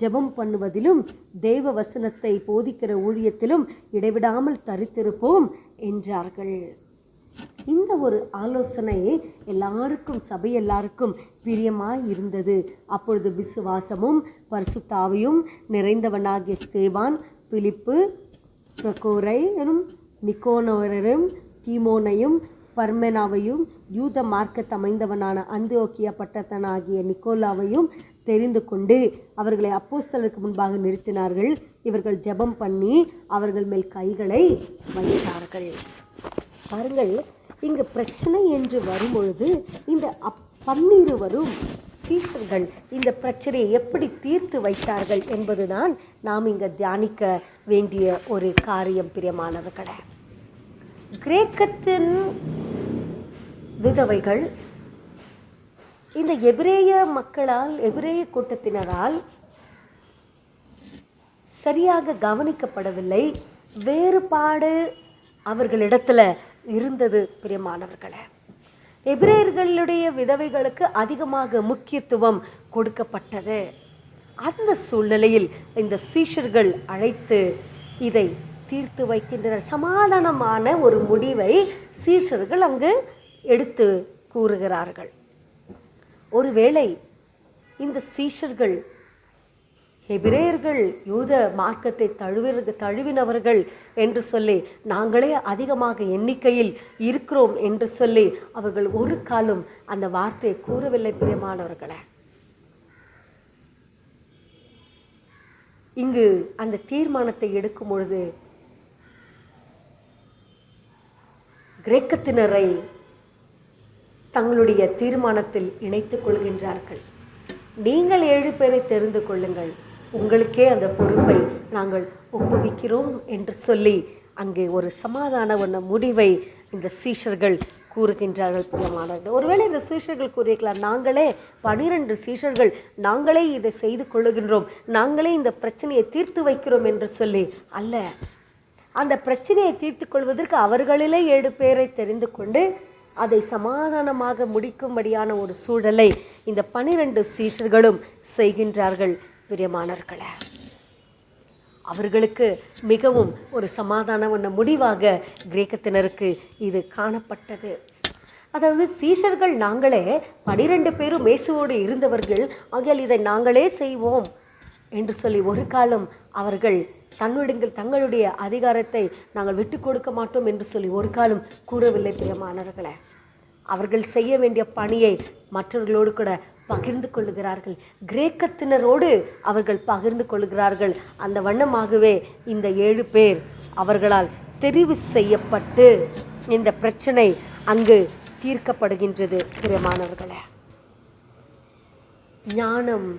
ஜெபம் பண்ணுவதிலும் தேவ வசனத்தை போதிக்கிற ஊழியத்திலும் இடைவிடாமல் தரித்திருப்போம் என்றார்கள். இந்த ஒரு ஆலோசனை எல்லாருக்கும், சபை எல்லாருக்கும் பிரியமாய் இருந்தது. அப்பொழுது விசுவாசமும் பரிசுத்தாவியும் நிறைந்தவனாகிய ஸ்தேவான், பிலிப்பு, பிரகோரை எனும் நிக்கோனோரையும், தீமோனையும், பர்மெனாவையும், யூத மார்க்கத் அமைந்தவனான அந்தியோக்கியா பட்டத்தனாகிய நிக்கோலாவையும் தெரிந்து கொண்டு அவர்களை அப்போஸ்தலருக்கு முன்பாக நிறுத்தினார்கள். இவர்கள் ஜெபம் பண்ணி அவர்கள் மேல் கைகளை வைத்தார்கள். பாருங்கள், இங்கு பிரச்சனை என்று வரும்பொழுது இந்த 12 சீஷர்கள் இந்த பிரச்சனையை எப்படி தீர்த்து வைத்தார்கள் என்பதுதான் நாம் இங்கு தியானிக்க வேண்டிய ஒரு காரியம். பிரியமானவர்களே, கிரேக்கத்தின் விதவைகள் இந்த எபிரேய மக்களால், எபிரேய கூட்டத்தினரால் சரியாக கவனிக்கப்படவில்லை. வேறுபாடு அவர்களிடத்தில் இருந்தது. பிரியமானவர்களே, எபிரேயர்களுடைய விதவைகளுக்கு அதிகமாக முக்கியத்துவம் கொடுக்கப்பட்டது. அந்த சூழ்நிலையில் இந்த சீஷர்கள் அழைத்து இதை தீர்த்து வைக்கின்றனர். சமாதானமான ஒரு முடிவை சீஷர்கள் அங்கு எடுத்து கூறுகிறார்கள். ஒருவேளை இந்த சீஷர்கள் எபிரேயர்கள் யூத மார்க்கத்தை தழுவினவர்கள் என்று சொல்லி, நாங்களே அதிகமாக எண்ணிக்கையில் இருக்கிறோம் என்று சொல்லி அவர்கள் ஒரு காலம் அந்த வார்த்தையை கூறவில்லை. பிரியமானவர்களே, இங்கு அந்த தீர்மானத்தை எடுக்கும் பொழுது கிரேக்கத்தினரை தங்களுடைய தீர்மானத்தில் இணைத்துக் கொள்கின்றார்கள். நீங்கள் 7 பேரை தெரிந்து கொள்ளுங்கள், உங்களுக்கே அந்த பொறுப்பை நாங்கள் ஒப்புவிக்கிறோம் என்று சொல்லி அங்கே ஒரு சமாதான முடிவை இந்த சீஷர்கள் கூறுகின்றார்கள். பிரியமானவர்களே, ஒருவேளை இந்த சீஷர்கள் கூறியிருக்கலாம், நாங்களே 12 சீஷர்கள் நாங்களே இதை செய்து கொள்ளுகின்றோம், நாங்களே இந்த பிரச்சனையை தீர்த்து வைக்கிறோம் என்று சொல்லி அல்ல. அந்த பிரச்சனையை தீர்த்து கொள்வதற்கு அவர்களிலே 7 பேரை தெரிந்து கொண்டு அதை சமாதானமாக முடிக்கும்படியான ஒரு சூழலை இந்த 12 சீஷர்களும் செய்கின்றார்கள். பிரியமானவர்களே, அவர்களுக்கு மிகவும் ஒரு சமாதான முடிவாக கிரேக்கத்தினருக்கு இது காணப்பட்டது. அதாவது சீஷர்கள் நாங்களே 12 பேரும் இயேசுவோடு இருந்தவர்கள், ஆகையால் இதை நாங்களே செய்வோம் என்று சொல்லி ஒரு காலம் அவர்கள் தங்களுடைய அதிகாரத்தை நாங்கள் விட்டு கொடுக்க மாட்டோம் என்று சொல்லி ஒரு காலம் கூறவில்லை. பிரியமானவர்களே, அவர்கள் செய்ய வேண்டிய பணியை மற்றவர்களோடு கூட பகிர்ந்து கொள்ளுகிறார்கள். கிரேக்கத்தினரோடு அவர்கள் பகிர்ந்து கொள்ளுகிறார்கள். அந்த வண்ணமாகவே இந்த 7 பேர் அவர்களால் தெரிவு செய்யப்பட்டு இந்த பிரச்சனை அங்கு தீர்க்கப்படுகின்றது. பிரியமானவர்களே, ஞானம்,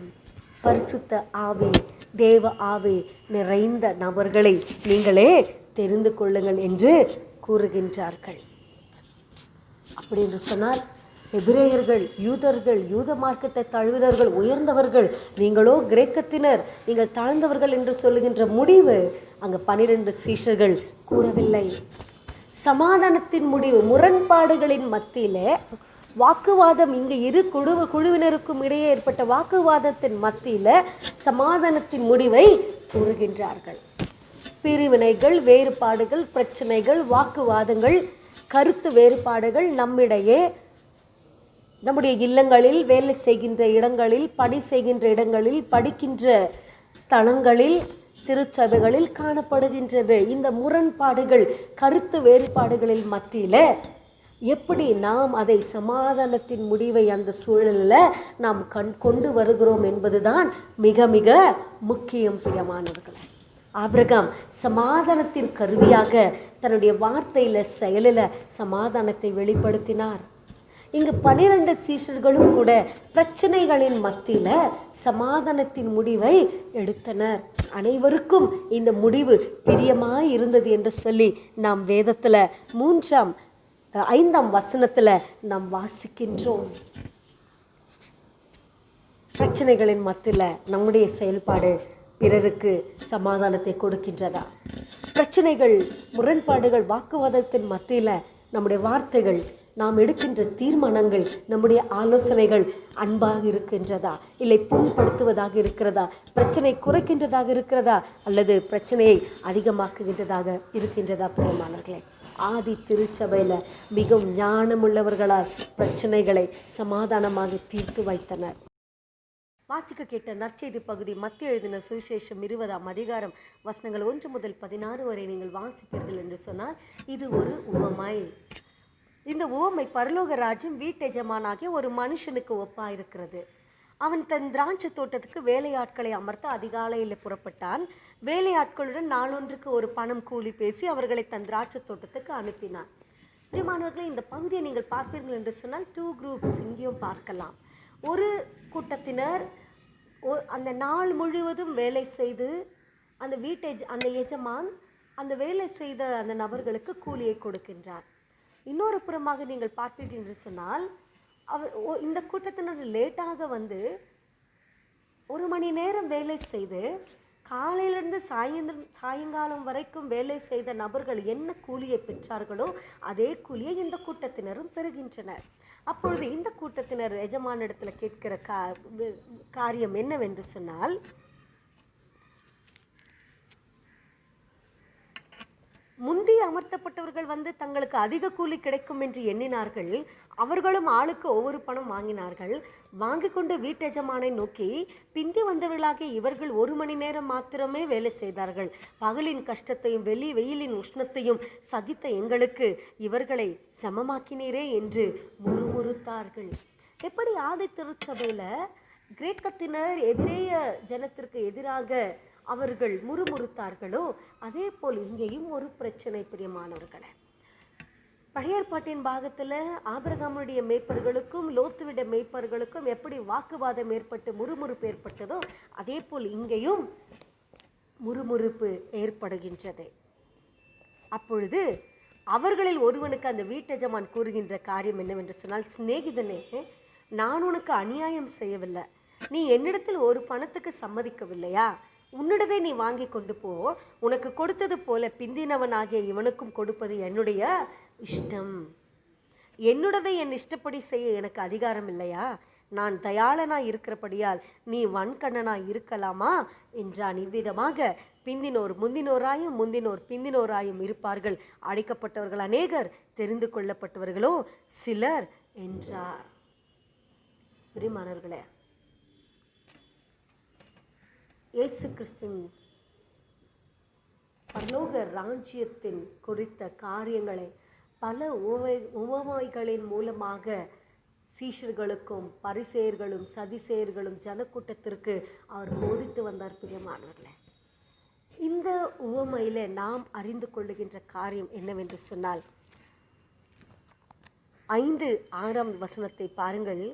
பரிசுத்த ஆவி, தேவ ஆவி நிறைந்த நபர்களை நீங்களே தெரிந்து கொள்ளுங்கள் என்று கூறுகின்றார்கள். அப்படி என்று சொன்னால் எபிரேயர்கள், யூதர்கள், யூத மார்க்கத்தை தழுவினர்கள் உயர்ந்தவர்கள், நீங்களோ கிரேக்கத்தினர், நீங்கள் தாழ்ந்தவர்கள் என்று சொல்லுகின்ற முடிவு அங்கு 12 சீஷர்கள் கூறவில்லை. சமாதானத்தின் முடிவு, முரண்பாடுகளின் மத்தியிலே வாக்குவாதம், இங்கு இரு குழுவினருக்கும் இடையே ஏற்பட்ட வாக்குவாதத்தின் மத்தியில் சமாதானத்தின் முடிவை கூறுகின்றார்கள். பிரிவினைகள், வேறுபாடுகள், பிரச்சனைகள், வாக்குவாதங்கள், கருத்து வேறுபாடுகள் நம்மிடையே, நம்முடைய இல்லங்களில், வேலை செய்கின்ற இடங்களில், பணி செய்கின்ற இடங்களில், படிக்கின்ற ஸ்தலங்களில், திருச்சபைகளில் காணப்படுகின்றது. இந்த முரண்பாடுகள், கருத்து வேறுபாடுகளில் மத்தியில் எப்படி நாம் அதை சமாதானத்தின் முடிவை அந்த சூழலில் நாம் கொண்டு வருகிறோம் என்பதுதான் மிக மிக முக்கியம். பிரியமானவர்களே, ஆபிரகாம் சமாதானத்தின் கருவியாக தன்னுடைய வார்த்தையில், செயலில் சமாதானத்தை வெளிப்படுத்தினார். இங்கு 12 சீஷர்களும் கூட பிரச்சனைகளின் மத்தியில் சமாதானத்தின் முடிவை எடுத்தனர். அனைவருக்கும் இந்த முடிவு பிரியமாய் இருந்தது என்று சொல்லி நாம் வேதத்தில் 5ஆம் வசனத்தில் நாம் வாசிக்கின்றோம். பிரச்சனைகளின் மத்தியில் நம்முடைய செயல்பாடு பிறருக்கு சமாதானத்தை கொடுக்கின்றதா? பிரச்சனைகள், முரண்பாடுகள், வாக்குவாதத்தின் மத்தியில் நம்முடைய வார்த்தைகள், நாம் எடுக்கின்ற தீர்மானங்கள், நம்முடைய ஆலோசனைகள் அன்பாக இருக்கின்றதா, இல்லை புண்படுத்துவதாக இருக்கிறதா, பிரச்சனை குறைக்கின்றதாக இருக்கிறதா, அல்லது பிரச்சனையை அதிகமாக்குகின்றதாக இருக்கின்றதா? பிரியமானவர்களே, ஆதி திருச்சபையில் மிகவும் ஞானமுள்ளவர்களால் பிரச்சனைகளை சமாதானமாக தீர்த்து வைத்தனர். வாசிக்க கேட்ட நற்செய்தி பகுதி மத்திய எழுதின சுவிசேஷம் 20ஆம் அதிகாரம் வசனங்கள் 1 முதல் 16 வரை நீங்கள் வாசிப்பீர்கள் என்று சொன்னால் இது ஒரு உவமை. இந்த உவமை பரலோக ராஜ்யம் வீட்டெஜமானாகிய ஒரு மனுஷனுக்கு ஒப்பாயிருக்கிறது. அவன் தன் திராட்சை தோட்டத்துக்கு வேலையாட்களை அமர்த்த அதிகாலையில் புறப்பட்டான். வேலையாட்களுடன் நாளொன்றுக்கு ஒரு பணம் கூலி பேசி அவர்களை தன் திராட்சை தோட்டத்துக்கு அனுப்பினான். பிரியமானவர்களே, இந்த பகுதியை நீங்கள் பார்ப்பீர்கள் என்று சொன்னால் 2 குரூப்ஸ் இங்கேயும் பார்க்கலாம். ஒரு கூட்டத்தினர் அந்த நாள் முழுவதும் வேலை செய்து அந்த எஜமான் அந்த வேலை செய்த அந்த நபர்களுக்கு கூலியை கொடுக்கின்றார். இன்னொரு புறமாக நீங்கள் பார்ப்பீர்கள் என்று சொன்னால் இந்த கூட்டத்தினர் லேட்டாக வந்து 1 மணி நேரம் வேலை செய்து காலையிலேருந்து சாயங்காலம் வரைக்கும் வேலை செய்த நபர்கள் என்ன கூலியை பெற்றார்களோ அதே கூலியை இந்த கூட்டத்தினரும் பெறுகின்றனர். அப்பொழுது இந்த கூட்டத்தினர் எஜமானிடத்தில் கேட்கிற காரியம் என்னவென்று சொன்னால், முந்தி அமர்த்தப்பட்டவர்கள் வந்து தங்களுக்கு அதிக கூலி கிடைக்கும் என்று எண்ணினார்கள். அவர்களும் ஆளுக்கு ஒவ்வொரு பணம் வாங்கினார்கள். வாங்கி கொண்டு வீட்டெஜமானை நோக்கி, பிந்தி வந்தவர்களாகிய இவர்கள் 1 மணி நேரம் மாத்திரமே வேலை செய்தார்கள். பகலின் கஷ்டத்தையும் வெயிலின் உஷ்ணத்தையும் சகித்த எங்களுக்கு இவர்களை சமமாக்கினீரே என்று முறுமுறுத்தார்கள். எப்படி ஆதி திருச்சபையில் கிரேக்கத்தினர் எபிரேய ஜனத்திற்கு எதிராக அவர்கள் முறுமுறுத்தார்களோ அதே போல் இங்கேயும் ஒரு பிரச்சனை. பிரியமானவர்களே, பழைய ஏற்பாட்டின் பாகத்தில் ஆபிரகாமுடைய மேய்ப்பர்களுக்கும் லோத்துவிட மேய்ப்பர்களுக்கும் எப்படி வாக்குவாதம் ஏற்பட்டு முறுமுறுப்பு ஏற்பட்டதோ அதே போல் இங்கேயும் முறுமுறுப்பு ஏற்படுகின்றது. அப்பொழுது அவர்களில் ஒருவனுக்கு அந்த வீட்டெஜமான் கூறுகின்ற காரியம் என்னவென்று சொன்னால், சிநேகிதனே, நான் உனக்கு அநியாயம் செய்யவில்லை. நீ என்னிடத்தில் ஒரு பணத்துக்கு சம்மதிக்கவில்லையா? உன்னிடத்தை நீ வாங்கி கொண்டு போ. உனக்கு கொடுத்தது போல பிந்தினவனாகிய இவனுக்கும் கொடுப்பது என்னுடைய இஷ்டம். என்னுடையதை என் இஷ்டப்படி செய்ய எனக்கு அதிகாரம் இல்லையா? நான் தயாளனாய் இருக்கிறபடியால் நீ வன்கண்ணனாய் இருக்கலாமா என்றான். இவ்விதமாக பிந்தினோர் முந்தினோராயும் முந்தினோர் பிந்தினோராயும் இருப்பார்கள். அழைக்கப்பட்டவர்கள் அநேகர், தெரிந்து கொள்ளப்பட்டவர்களோ சிலர் என்றார். பிரியமானவர்களே, இயேசு கிறிஸ்துவின் பரலோக ராஜ்யத்தின் குறித்த காரியங்களை பல உவமைகளின் மூலமாக சீஷர்களுக்கும் பரிசேயர்களும் சதிசேயர்களும் ஜனக்கூட்டத்திற்கு அவர் போதித்து வந்தார். பிரியமானவர்களே, இந்த உவமையில் நாம் அறிந்து கொள்ளுகின்ற காரியம் என்னவென்று சொன்னால், 5-6 வசனத்தை பாருங்கள்.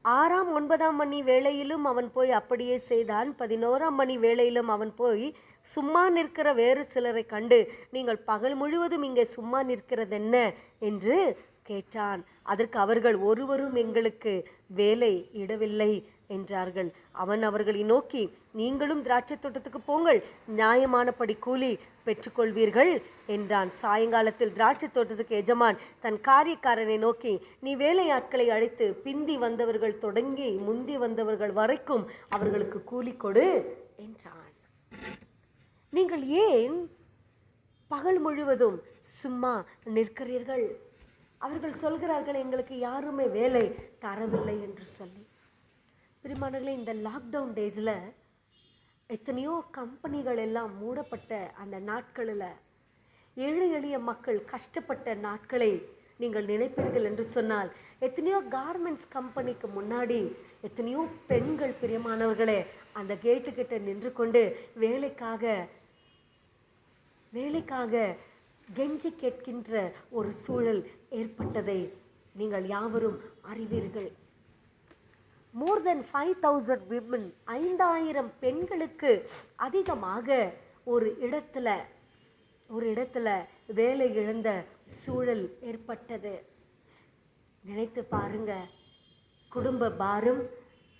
6ஆம் 9ஆம் மணி வேளையிலும் அவன் போய் அப்படியே செய்தான். 11ஆம் மணி வேளையிலும் அவன் போய் சும்மா நிற்கிற வேறு சிலரை கண்டு, நீங்கள் பகல் முழுவதும் இங்கே சும்மா நிற்கிறதென்ன என்று கேட்டான். அதற்கு அவர்கள், ஒருவரும் எங்களுக்கு வேலை இடவில்லை என்றார்கள். அவன் அவர்களை நோக்கி, நீங்களும் திராட்சை தோட்டத்துக்கு போங்கள், நியாயமானபடி கூலி பெற்றுக்கொள்வீர்கள் என்றான். சாயங்காலத்தில் திராட்சை தோட்டத்துக்கு எஜமான் தன் காரியக்காரனை நோக்கி, நீ வேலையாட்களை அழைத்து பிந்தி வந்தவர்கள் தொடங்கி முந்தி வந்தவர்கள் வரைக்கும் அவர்களுக்கு கூலி கொடு என்றான். நீங்கள் ஏன் பகல் முழுவதும் சும்மா நிற்கிறீர்கள்? அவர்கள் சொல்கிறார்கள், எங்களுக்கு யாருமே வேலை தரவில்லை என்று சொல்லி. பிரியமானவர்களே, இந்த லாக்டவுன் டேஸில் எத்தனையோ கம்பெனிகள் எல்லாம் மூடப்பட்ட அந்த நாட்களில் ஏழை எளிய மக்கள் கஷ்டப்பட்ட நாட்களை நீங்கள் நினைப்பீர்கள் என்று சொன்னால், எத்தனையோ கார்மெண்ட்ஸ் கம்பெனிக்கு முன்னாடி எத்தனையோ பெண்கள் பிரியமானவர்களே அந்த கேட்டுக்கிட்ட நின்று கொண்டு வேலைக்காக கெஞ்சி கேட்கின்ற ஒரு சூழல் ஏற்பட்டதை நீங்கள் யாவரும் அறிவீர்கள். more than 5,000 women, 5,000 பெண்களுக்கு அதிகமாக ஒரு இடத்துல வேலை இழந்த சூழல் ஏற்பட்டது. நினைத்து பாருங்க. குடும்ப பாரம்,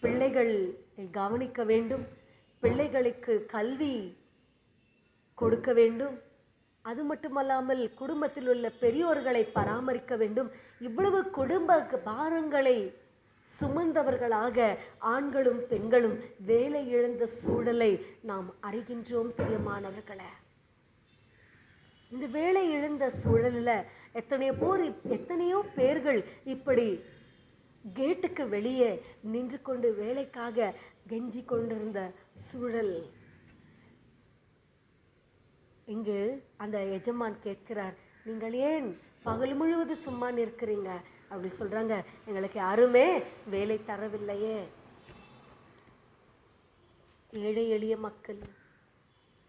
பிள்ளைகளை கவனிக்க வேண்டும், பிள்ளைகளுக்கு கல்வி கொடுக்க வேண்டும், அது மட்டுமல்லாமல் குடும்பத்தில் உள்ள பெரியோர்களை பராமரிக்க வேண்டும். இவ்வளவு குடும்ப பாரங்களை சுமந்தவர்களாக ஆண்களும் பெண்களும் வேலை இழந்த சூழலை நாம் அறிகின்றோம். பிரியமானவர்களே, இந்த வேலை இழந்த சூழலில் எத்தனையோ பேர்கள் இப்படி கேட்டுக்கு வெளியே நின்று கொண்டு வேலைக்காக கெஞ்சி கொண்டிருந்த சூழல். இங்கு அந்த எஜமான் கேட்கிறார், நீங்கள் ஏன் பகல் முழுவதும் சும்மா நிற்கிறீங்க? அப்படி சொல்கிறாங்க, எங்களுக்கு யாருமே வேலை தரவில்லையே. ஏழை எளிய மக்கள்,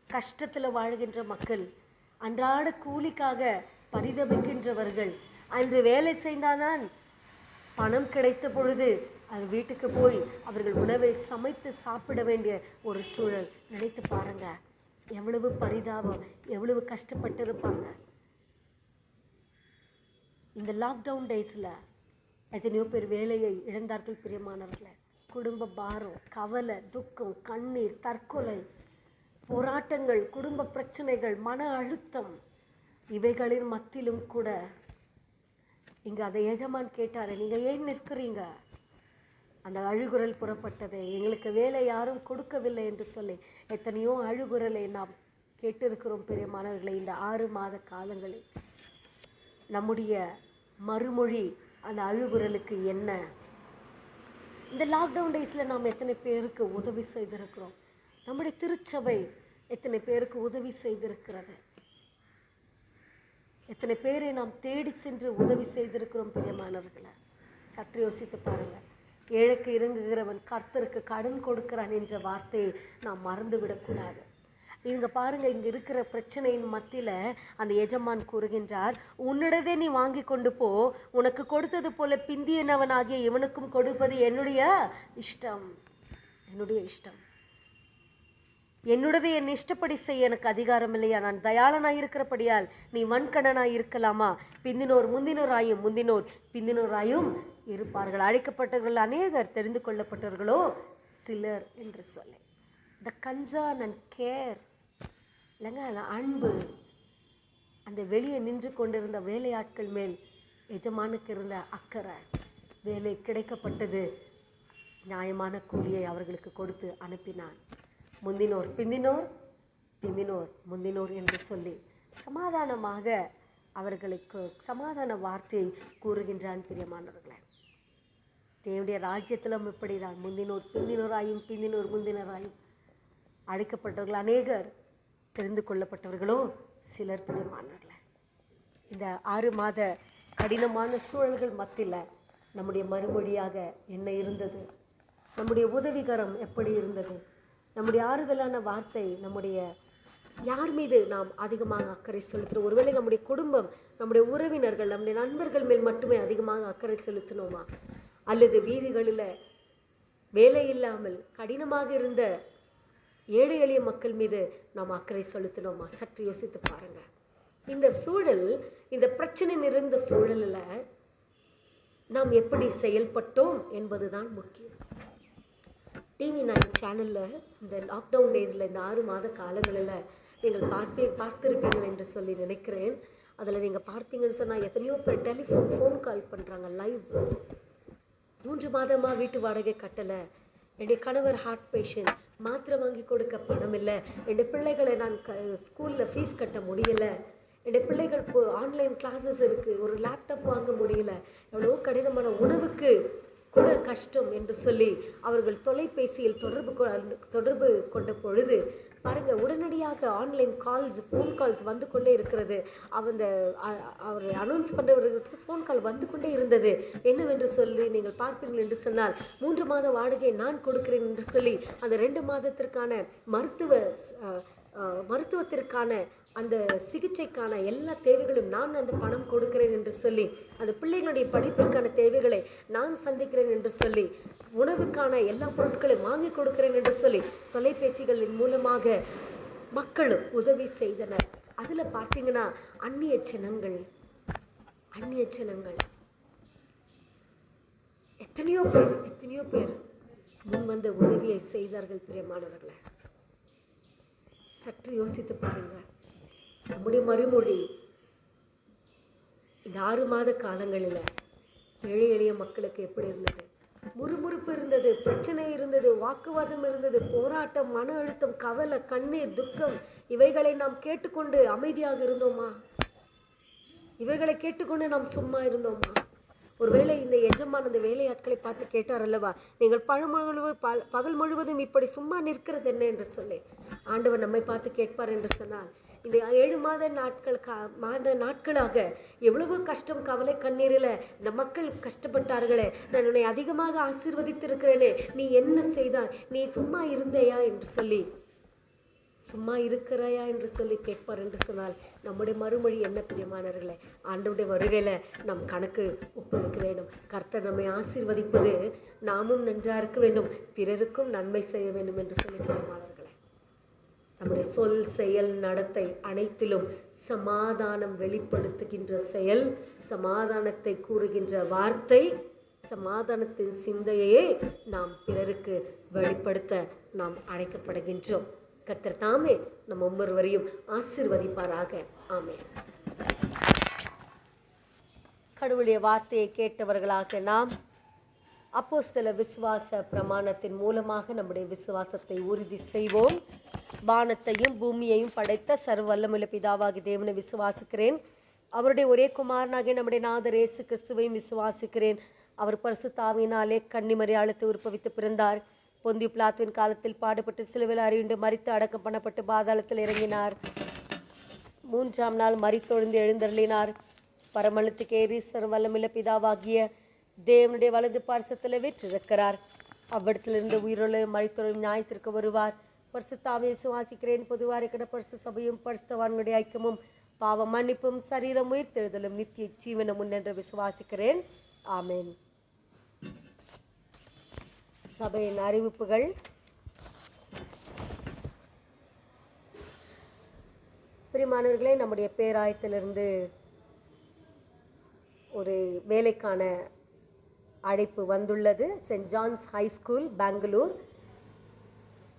கஷ்டத்தில் வாழ்கின்ற மக்கள், அன்றாட கூலிக்காக பரிதபிக்கின்றவர்கள், அன்று வேலை செய்தால்தான் பணம் கிடைத்த பொழுது அது வீட்டுக்கு போய் அவர்கள் உணவை சமைத்து சாப்பிட வேண்டிய ஒரு சூழல். நினைத்து பாருங்க, எவ்வளவு பரிதாபம், எவ்வளவு கஷ்டப்பட்டு இருப்பாங்க. இந்த லாக்டவுன் டேஸில் எத்தனையோ பேர் வேலையை இழந்தார்கள். பிரியமானவர்களே, குடும்ப பாரம், கவலை, துக்கம், கண்ணீர், தற்கொலை, போராட்டங்கள், குடும்ப பிரச்சனைகள், மன அழுத்தம், இவைகளின் மத்தியிலும் கூட இங்கே அதை எஜமான் கேட்டார், நீங்கள் ஏன் நிற்கிறீங்க? அந்த அழுகுரல் புறப்பட்டது, எங்களுக்கு வேலை யாரும் கொடுக்கவில்லை என்று சொல்லி எத்தனையோ அழுகுரலை நாம் கேட்டிருக்கிறோம். பிரியமானவர்களை, இந்த 6 மாத காலங்களில் நம்முடைய மறுமொழி அந்த அழுகுரலுக்கு என்ன? இந்த லாக்டவுன் டேஸில் நாம் எத்தனை பேருக்கு உதவி செய்திருக்கிறோம்? நம்முடைய திருச்சபை எத்தனை பேருக்கு உதவி செய்திருக்கிறது? எத்தனை பேரை நாம் தேடி சென்று உதவி செய்திருக்கிறோம்? பிரியமானவர்களை, சற்று யோசித்து பாருங்கள். ஏழைக்கு இறங்குகிறவன் கர்த்தருக்கு கடன் கொடுக்கிறான் என்ற வார்த்தையை நாம் மறந்துவிடக்கூடாது. இங்கே பாருங்கள், இங்கே இருக்கிற பிரச்சனையின் மத்தியில் அந்த எஜமான் கூறுகின்றார், உன்னிடதே நீ வாங்கி கொண்டு போ, உனக்கு கொடுத்தது போல பிந்தியனவனாகிய இவனுக்கும் கொடுப்பது என்னுடைய இஷ்டம். என்னுடைய இஷ்டம், என்னுடைய என் இஷ்டப்படி செய்ய எனக்கு அதிகாரம் இல்லையா? நான் தயாளனாக இருக்கிறபடியால் நீ வன்கடனாக இருக்கலாமா? பிந்தினோர் முந்தினோராயும் முந்தினோர் பிந்தினோராயும் இருப்பார்கள். அழைக்கப்பட்டவர்கள் அநேகர், தெரிந்து கொள்ளப்பட்டவர்களோ சிலர் என்று சொல்லி த கன்சர்ன் அண்ட் கேர் இல்லைங்க, அன்பு. அந்த வெளியே நின்று கொண்டிருந்த வேலையாட்கள் மேல் எஜமானுக்கு இருந்த அக்கறை, வேலை கிடைக்கப்பட்டது, நியாயமான கூலியை அவர்களுக்கு கொடுத்து அனுப்பினான். முந்தினோர் பிந்தினோர் பிந்தினோர் முந்தினோர் என்று சொல்லி சமாதானமாக அவர்களுக்கு சமாதான வார்த்தையை கூறுகின்றான். பிரியமானவர்களே, தேவனுடைய ராஜ்யத்திலும் இப்படி தான், முந்தினோர் பிந்தினோராயும் பிந்தினோர் முந்தினராயும். அழைக்கப்பட்டவர்கள் அநேகர், தெரிந்து கொள்ளப்பட்டவர்களோ சிலர். பிரியமானவர்களே, இந்த 6 மாத கடினமான சூழல்கள் மத்தியில் நம்முடைய மறுமொழியாக என்ன இருந்தது? நம்முடைய உதவிகரம் எப்படி இருந்தது? நம்முடைய ஆறுதலான வார்த்தை, நம்முடைய யார் மீது நாம் அதிகமாக அக்கறை செலுத்துகிறோம்? ஒருவேளை நம்முடைய குடும்பம், நம்முடைய உறவினர்கள், நம்முடைய நண்பர்கள் மேல் மட்டுமே அதிகமாக அக்கறை செலுத்தினோமா? அல்லது வீதிகளில் வேலை இல்லாமல் கடினமாக இருந்த ஏழை எளிய மக்கள் மீது நாம் அக்கறை செலுத்தினோமா? சற்று யோசித்து பாருங்கள். இந்த சூழல், இந்த பிரச்சனை நிறைந்த சூழலில் நாம் எப்படி செயல்பட்டோம் என்பது தான் முக்கியம். TV9 சேனலில் இந்த லாக்டவுன் டேஸில் இந்த 6 மாத காலங்களில் நீங்கள் பார்த்திருப்பீர்கள் என்று சொல்லி நினைக்கிறேன். அதில் நீங்கள் பார்த்தீங்கன்னு சொன்னால் எத்தனையோ பேர் ஃபோன் கால் பண்ணுறாங்க லைவ். 3 மாதமாக வீட்டு வாடகை கட்டலை, என்னுடைய கணவர் ஹார்ட் பேஷண்ட், மாத்திரை வாங்கி கொடுக்க பணம் இல்லை, என்னுடைய பிள்ளைகளை நான் ஸ்கூலில் ஃபீஸ் கட்ட முடியலை, என்னுடைய பிள்ளைகள் ஆன்லைன் கிளாஸஸ் இருக்குது, ஒரு லேப்டாப் வாங்க முடியல, எவ்வளோ கடினமான உணவுக்கு கூட கஷ்டம் என்று சொல்லி அவர்கள் தொலைபேசியில் தொடர்பு கொண்ட பொழுது பாருங்கள், உடனடியாக ஆன்லைன் கால்ஸ், ஃபோன் கால்ஸ் வந்து கொண்டே இருக்கிறது. அவர் அனௌன்ஸ் பண்ணுறவர்களுக்கு ஃபோன் கால் வந்து கொண்டே இருந்தது. என்னவென்று சொல்லி நீங்கள் பார்ப்பீர்கள் என்று சொன்னால், 3 மாத வாடகை நான் கொடுக்கிறேன் என்று சொல்லி அந்த 2 மாதத்திற்கான மருத்துவத்திற்கான அந்த சிகிச்சைக்கான எல்லா தேவைகளும் நான் அந்த பணம் கொடுக்கிறேன் என்று சொல்லி, அந்த பிள்ளைகளுடைய படிப்பிற்கான தேவைகளை நான் சந்திக்கிறேன் என்று சொல்லி, உணவுக்கான எல்லா பொருட்களையும் வாங்கி கொடுக்கிறேன் என்று சொல்லி தொலைபேசிகளின் மூலமாக மக்களும் உதவி செய்தனர். அதில் பார்த்தீங்கன்னா அந்நிய ஜனங்கள் எத்தனையோ பேர் முன் வந்த உதவியை செய்தார்கள். பிரியமானவர்களே, சற்று யோசித்து பாருங்கள். நம்முடைய மறுமொழி இந்த 6 மாத காலங்களில் ஏழை எளிய மக்களுக்கு எப்படி இருந்தது? முறுமுறுப்பு இருந்தது, பிரச்சனை இருந்தது, வாக்குவாதம் இருந்தது, போராட்டம், மன அழுத்தம், கவலை, கண்ணீர், துக்கம், இவைகளை நாம் கேட்டுக்கொண்டு அமைதியாக இருந்தோமா? இவைகளை கேட்டுக்கொண்டு நாம் சும்மா இருந்தோமா? ஒருவேளை இந்த எஜமான் அந்த வேலையாட்களை பார்த்து கேட்டார் அல்லவா, நீங்கள் பகல் முழுவதும் இப்படி சும்மா நிற்கிறது என்ன என்று சொல்லி. ஆண்டவர் நம்மை பார்த்து கேட்பார் என்று சொன்னால், இந்த 7 மாத நாட்களாக எவ்வளவு கஷ்டம், கவலை, கண்ணீரில் இந்த மக்கள் கஷ்டப்பட்டார்களே, நான் உன்னை அதிகமாக ஆசீர்வதித்திருக்கிறேனே, நீ என்ன செய்தாய்? நீ சும்மா இருந்தையா என்று சொல்லி, சும்மா இருக்கிறாயா என்று சொல்லி கேட்பார் என்று சொன்னால், நம்முடைய மறுமொழி என்ன? பிரியமானவர்களே, ஆண்டவருடைய வருகையில் நம் கணக்கு ஒப்புவிக்க வேண்டும். கர்த்தர் நம்மை ஆசீர்வதிப்பது நாமும் நன்றாக இருக்க வேண்டும், பிறருக்கும் நன்மை செய்ய வேண்டும் என்று சொல்லி. பிரியமானவர்களே, நம்முடைய சொல், செயல், நடத்தை அனைத்திலும் சமாதானம் வெளிப்படுத்துகின்ற செயல், சமாதானத்தை கூறுகின்ற வார்த்தை சமாதானத்தின் சிந்தையே நாம் பிறருக்கு வெளிப்படுத்த நாம் அழைக்கப்படுகின்றோம். கர்த்தர் தாமே நம் ஒவ்வொருவரையும் ஆசீர்வதிப்பாராக. ஆமென். கடவுளுடைய வார்த்தையை கேட்டவர்களாக நாம் அப்போஸ்தல விசுவாச பிரமாணத்தின் மூலமாக நம்முடைய விசுவாசத்தை உறுதி செய்வோம். வானத்தையும் பூமியையும் படைத்த சர்வ வல்லமையுள்ள பிதாவாகிய தேவனை விசுவாசிக்கிறேன். அவருடைய ஒரே குமாரனாகிய நம்முடைய நாதர் இயேசு கிறிஸ்துவையும் விசுவாசிக்கிறேன். அவர் பரிசுத்த ஆவியினாலே கன்னிமரியாளுக்கு உற்பவித்து பிறந்தார். பொந்தியு பிலாத்துவின் காலத்தில் பாடுபட்டு சிலுவையில் அறையுண்டு மரித்து அடக்கம் பண்ணப்பட்டு பாதாளத்தில் இறங்கினார். 3ஆம் நாள் மரித்தொழுந்து எழுந்தருளினார். பரமளத்துக்கு ஏறி சர்வ வல்லமையுள்ள பிதாவாகிய தேவனுடைய வலது பார்சத்தில் வீற்றிருக்கிறார். அவ்விடத்திலிருந்து உயிரோடு மரித்தொழும் நியாயத்திற்கு வருவார். பரிசுத்த ஆவியை விசுவாசிக்கிறேன். பொதுவாக இருக்கிற பரிசுத்த சபையும் பரிசுத்தவான்களுடைய ஐக்கியமும் பாவ மன்னிப்பும் சரீரம் உயிர்த்தெழுதலும் நித்திய ஜீவனும் உண்டென்று விசுவாசிக்கிறேன். ஆமென். சபையின் அறிவிப்புகள். பிரியமானவர்களே, நம்முடைய பேராயத்திலிருந்து ஒரு வேலைக்கான அழைப்பு வந்துள்ளது. Saint John's high school, Bangalore.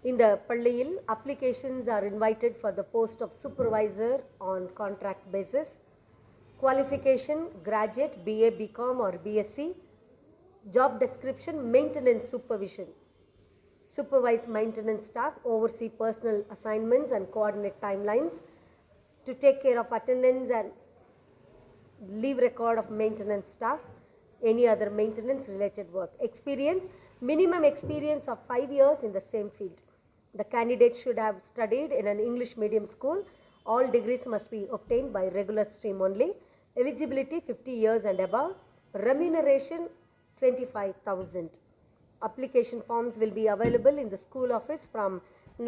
இந்த பள்ளியில் applications are invited for the post of supervisor on contract basis. Qualification: graduate, BA, BCom or BSc. Job description: maintenance supervision. Supervise maintenance staff, oversee personal assignments and coordinate timelines, to take care of attendance and leave record of maintenance staff, any other maintenance related work. Experience: minimum experience of 5 years in the same field. The candidate should have studied in an English medium school. All degrees must be obtained by regular stream only. Eligibility: 50 years and above. Remuneration: 25,000. Application forms will be available in the school office from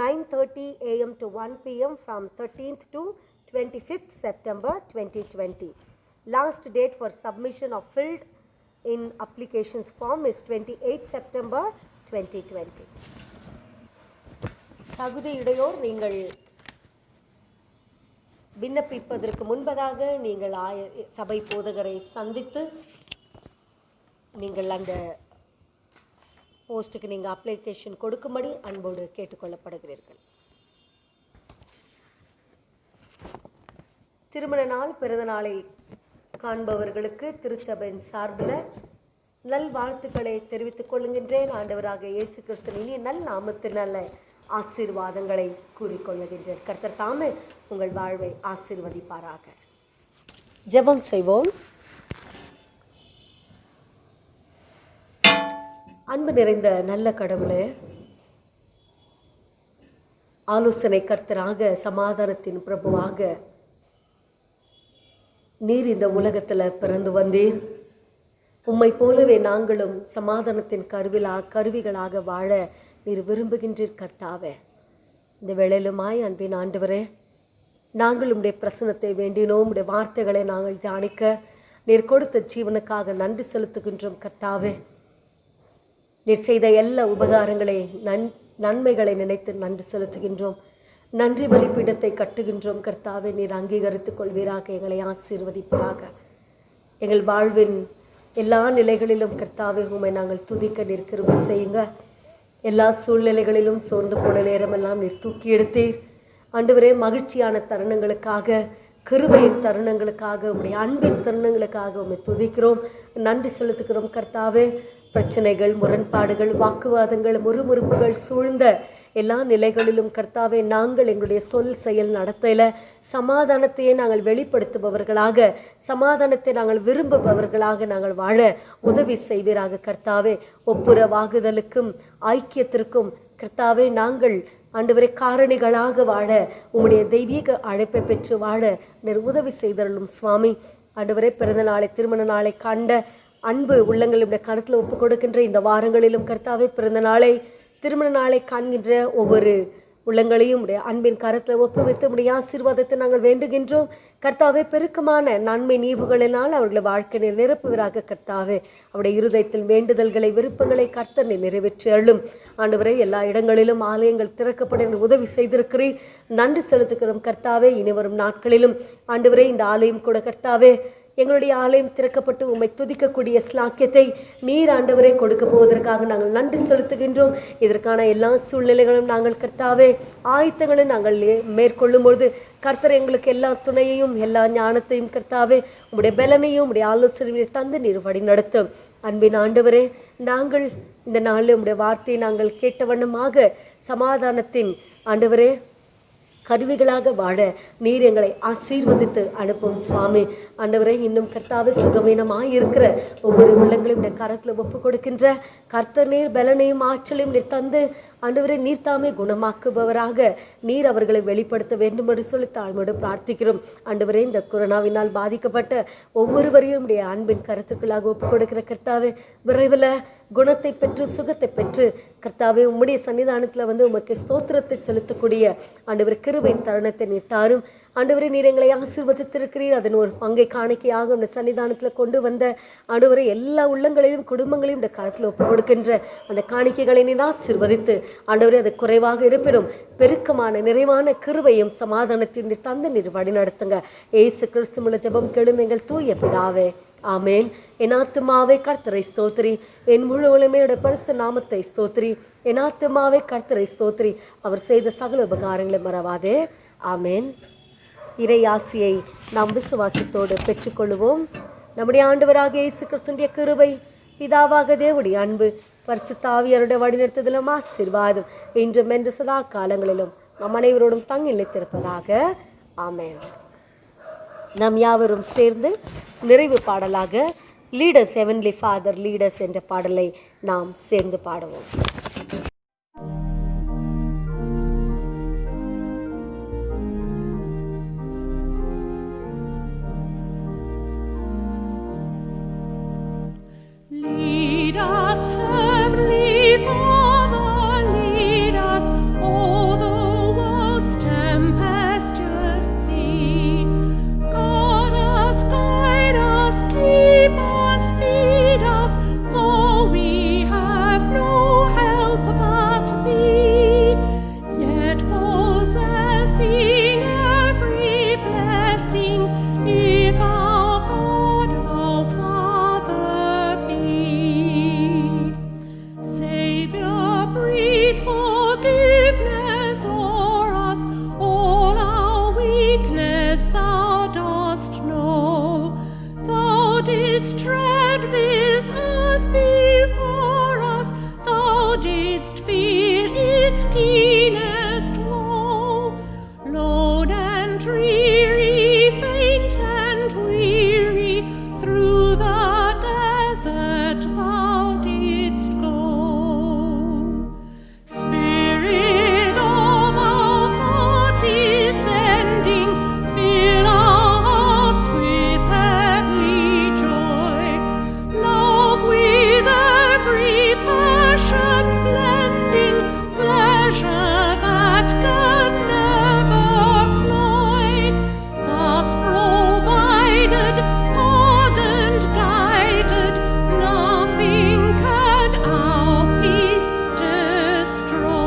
9:30 a.m. to 1 p.m. from 13th to 25th September 2020. Last date for submission of filled in applications form is 28th September 2020. தகுதியுடையோர் நீங்கள் விண்ணப்பிப்பதற்கு முன்பதாக நீங்கள் சபை போதகரை சந்தித்து நீங்கள் அந்த போஸ்ட்டுக்கு நீங்கள் அப்ளிகேஷன் கொடுக்கும்படி அன்போடு கேட்டுக்கொள்ளப்படுகிறீர்கள். திருமண நாள், பிறந்த நாளை காண்பவர்களுக்கு திருச்சபையின் சார்பில் நல்வாழ்த்துக்களை தெரிவித்துக் கொள்கின்றேன். ஆண்டவராக இயேசு கிறிஸ்துவின் இனிய நல் நாமத்தில் நல்ல ஆசீர்வாதங்களை கூறிக்கொள்ளுகின்றேன். கர்த்தர் தாமே உங்கள் வாழ்வை ஆசீர்வதிப்பாராக. ஜெபம் செய்வோம். அன்பு நிறைந்த நல்ல கடவுளே, ஆலோசனை கர்த்தராக, சமாதானத்தின் பிரபுவாக நீர் இந்த உலகத்தில் பிறந்து வந்தீர். உம்மை போலவே நாங்களும் சமாதானத்தின் கருவிகளாக வாழ நீர் விரும்புகின்றீர் கர்த்தாவே. இந்த வேளையிலுமாய் அன்பின் ஆண்டவரே, நாங்கள் உம்முடைய பிரசன்னத்தை வேண்டினோம். உம்முடைய வார்த்தைகளை நாங்கள் தியானிக்க நீர் கொடுத்த ஜீவனுக்காக நன்றி செலுத்துகின்றோம் கர்த்தாவே. நீர் செய்த எல்லா உபகாரங்களை நன்மைகளை நினைத்து நன்றி செலுத்துகின்றோம். நன்றி பலிபீடத்தை கட்டுகின்றோம் கர்த்தாவே. நீர் அங்கீகரித்துக் கொள்வீராக, எங்களை ஆசீர்வதிப்பீராக. எங்கள் வாழ்வின் எல்லா நிலைகளிலும் கர்த்தாவே உம்மை நாங்கள் துதிக்க நீர் கிருபை செய்யுங்க. எல்லா சூழ்நிலைகளிலும் சோர்ந்து போன நேரமெல்லாம் நீர் தூக்கி எடுத்தீர் ஆண்டவரே. மகிழ்ச்சியான தருணங்களுக்காக, கிருபையின் தருணங்களுக்காக, உம்முடைய அன்பின் தருணங்களுக்காக உம்மை துதிக்கிறோம், நன்றி செலுத்துகிறோம் கர்த்தாவே. பிரச்சனைகள், முரண்பாடுகள், வாக்குவாதங்கள், முறுமுறுப்புகள் சூழ்ந்த எல்லா நிலைகளிலும் கர்த்தாவே நாங்கள் எங்களுடைய சொல் செயல் நடத்தையில் சமாதானத்தையே நாங்கள் வெளிப்படுத்துபவர்களாக, சமாதானத்தை நாங்கள் விரும்புபவர்களாக நாங்கள் வாழ உதவி செய்வீராக கர்த்தாவே. ஒப்புரவாகுதலுக்கும் ஐக்கியத்திற்கும் கர்த்தாவே நாங்கள் ஆண்டவரை காரணிகளாக வாழ, உம்முடைய தெய்வீக அழைப்பை பெற்று வாழ நீர் உதவி செய்தருளும் சுவாமி. ஆண்டவரே, பிறந்த நாளை, திருமண நாளை கண்ட அன்பு உள்ளங்களுடைய கருத்தில் ஒப்புக் கொடுக்கின்ற இந்த வாரங்களிலும் கர்த்தாவே, பிறந்த நாளை, திருமண நாளை காண்கின்ற ஒவ்வொரு உள்ளங்களையும் உடைய அன்பின் கரத்தில் ஒப்புவித்து உடைய ஆசீர்வாதத்தை நாங்கள் வேண்டுகின்றோம் கர்த்தாவே. பெருக்கமான நன்மை நீவுகளினால் அவர்களை வாழ்க்கையை நிரப்புவராக கர்த்தாவே. அவருடைய இருதயத்தில் வேண்டுதல்களை, விருப்பங்களை கர்த்தர் நிறைவேற்றி அருளும் ஆண்டவரே. எல்லா இடங்களிலும் ஆலயங்கள் திறக்கப்பட உதவி செய்திருக்கிறீர், நன்றி செலுத்துகிறோம் கர்த்தாவே. இனி வரும் நாட்களிலும் ஆண்டவரே இந்த ஆலயம் கூட கர்த்தாவே எங்களுடைய ஆலயம் திறக்கப்பட்டு உம்மை துதிக்கக்கூடிய ஸ்லாக்கியத்தை நீர் ஆண்டவரே கொடுக்க போவதற்காக நாங்கள் நன்றி செலுத்துகின்றோம். இதற்கான எல்லா சூழ்நிலைகளும் நாங்கள் கர்த்தாவே ஆயத்தங்களை நாங்கள் மேற்கொள்ளும் பொழுது கர்த்தர் எங்களுக்கு எல்லா துணையையும் எல்லா ஞானத்தையும் கர்த்தாவே உங்களுடைய பலனையும் உங்களுடைய ஆலோசனையை தந்து நீர் வழி நடத்தும். அன்பின் ஆண்டவரே, நாங்கள் இந்த நாளில் உங்களுடைய வார்த்தையை நாங்கள் கேட்ட வண்ணமாக சமாதானத்தின் ஆண்டவரே கருவிகளாக வாழ நீர் எங்களை ஆசீர்வதித்து அனுப்பும் சுவாமி. ஆண்டவரே, இன்னும் கர்த்தாவே சுகவீனமாக இருக்கிற ஒவ்வொரு உள்ளங்களையும் இந்த கரத்தில் ஒப்பு கொடுக்கின்ற கர்த்தர் நீர் பலனையும் ஆற்றலையும் நீர் தந்து ஆண்டவரே நீர் தாமே குணமாக்குபவராக நீர் அவர்களை வெளிப்படுத்த வேண்டும் என்று சொல்லி தாழ்மையோடு பிரார்த்திக்கிறோம். ஆண்டவரே, இந்த கொரோனாவினால் பாதிக்கப்பட்ட ஒவ்வொருவரையும் உடைய அன்பின் கருத்துக்களாக ஒப்பு கொடுக்கிற கர்த்தாவே விரைவில் குணத்தை பெற்று சுகத்தை பெற்று கர்த்தாவே உம்முடைய சன்னிதானத்தில் வந்து உமக்கு ஸ்தோத்திரத்தை செலுத்தக்கூடிய ஆண்டவர் கிருபையின் தருணத்தை நீர் தாரும். ஆண்டவரே, நீர் எங்களை ஆசீர்வதித்திருக்கிறீர். அதன் ஒரு பங்கை காணிக்கையாக உடைய சன்னிதானத்தில் கொண்டு வந்த ஆண்டவரை எல்லா உள்ளங்களையும் குடும்பங்களையும் இந்த காலத்தில் ஒப்பு கொடுக்கின்ற அந்த காணிக்கைகளை நீர் ஆசீர்வதித்து ஆண்டவரே அது குறைவாக இருப்பினும் பெருக்கமான நிறைவான கிருபையும் சமாதானத்தையும் நீர் தந்து நீர் வழி நடத்துங்க. ஏசு கிறிஸ்து மூலம் ஜெபம் கேளும் எங்கள் தூய பிதாவே, ஆமேன். என் ஆத்துமாவே கர்த்தரை ஸ்தோத்திரி, என் முழு உலமையோட பரிசுத்த நாமத்தை ஸ்தோத்திரி. என் ஆத்துமாவே கர்த்தரை ஸ்தோத்திரி, அவர் செய்த சகல உபகாரங்களை மறவாதே. ஆமேன். இறை ஆசியை நாம் விசுவாசத்தோடு பெற்றுக்கொள்வோம். நம்முடைய ஆண்டவராக இயேசு கிறிஸ்துவின் கிருபை, பிதாவாக தேவனுடைய அன்பு, பரிசுத்த ஆவியாருடைய வழிநடத்துதலும் ஆசீர்வாதம் இன்றும் என்று சதா காலங்களிலும் நம் அனைவரோடும் தங்கி நிலைத்திருப்பதாக. ஆமேன். நாம் யாவரும் சேர்ந்து நிறைவு பாடலாக லீடர்ஸ் ஹெவன்லி ஃபாதர் லீடர்ஸ் என்ற பாடலை நாம் சேர்ந்து பாடுவோம். Lead us, Heavenly Father, lead us o'er the world's tempestuous sea. Guide us, keep us, feed us, for we have no help but Thee. Yet possessing every blessing, if our God, our Father be. Savior, breathe forgiveness o'er us, all our weakness Thou dost know. Thou didst tread this earth before us, Thou didst feel its keenest woe. Lone and dreary, faint and weary, through the desert Thou didst go. Spirit of our God descending, fill our hearts with heavenly joy. Love with every passion blending, pleasure that can never cloy. Thus provided, pardoned, guided, nothing can our peace destroy.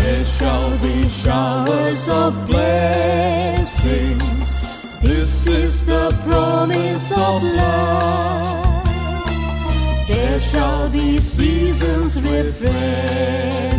There shall be showers of blessings. This is the promise of love. There shall be seasons refreshing.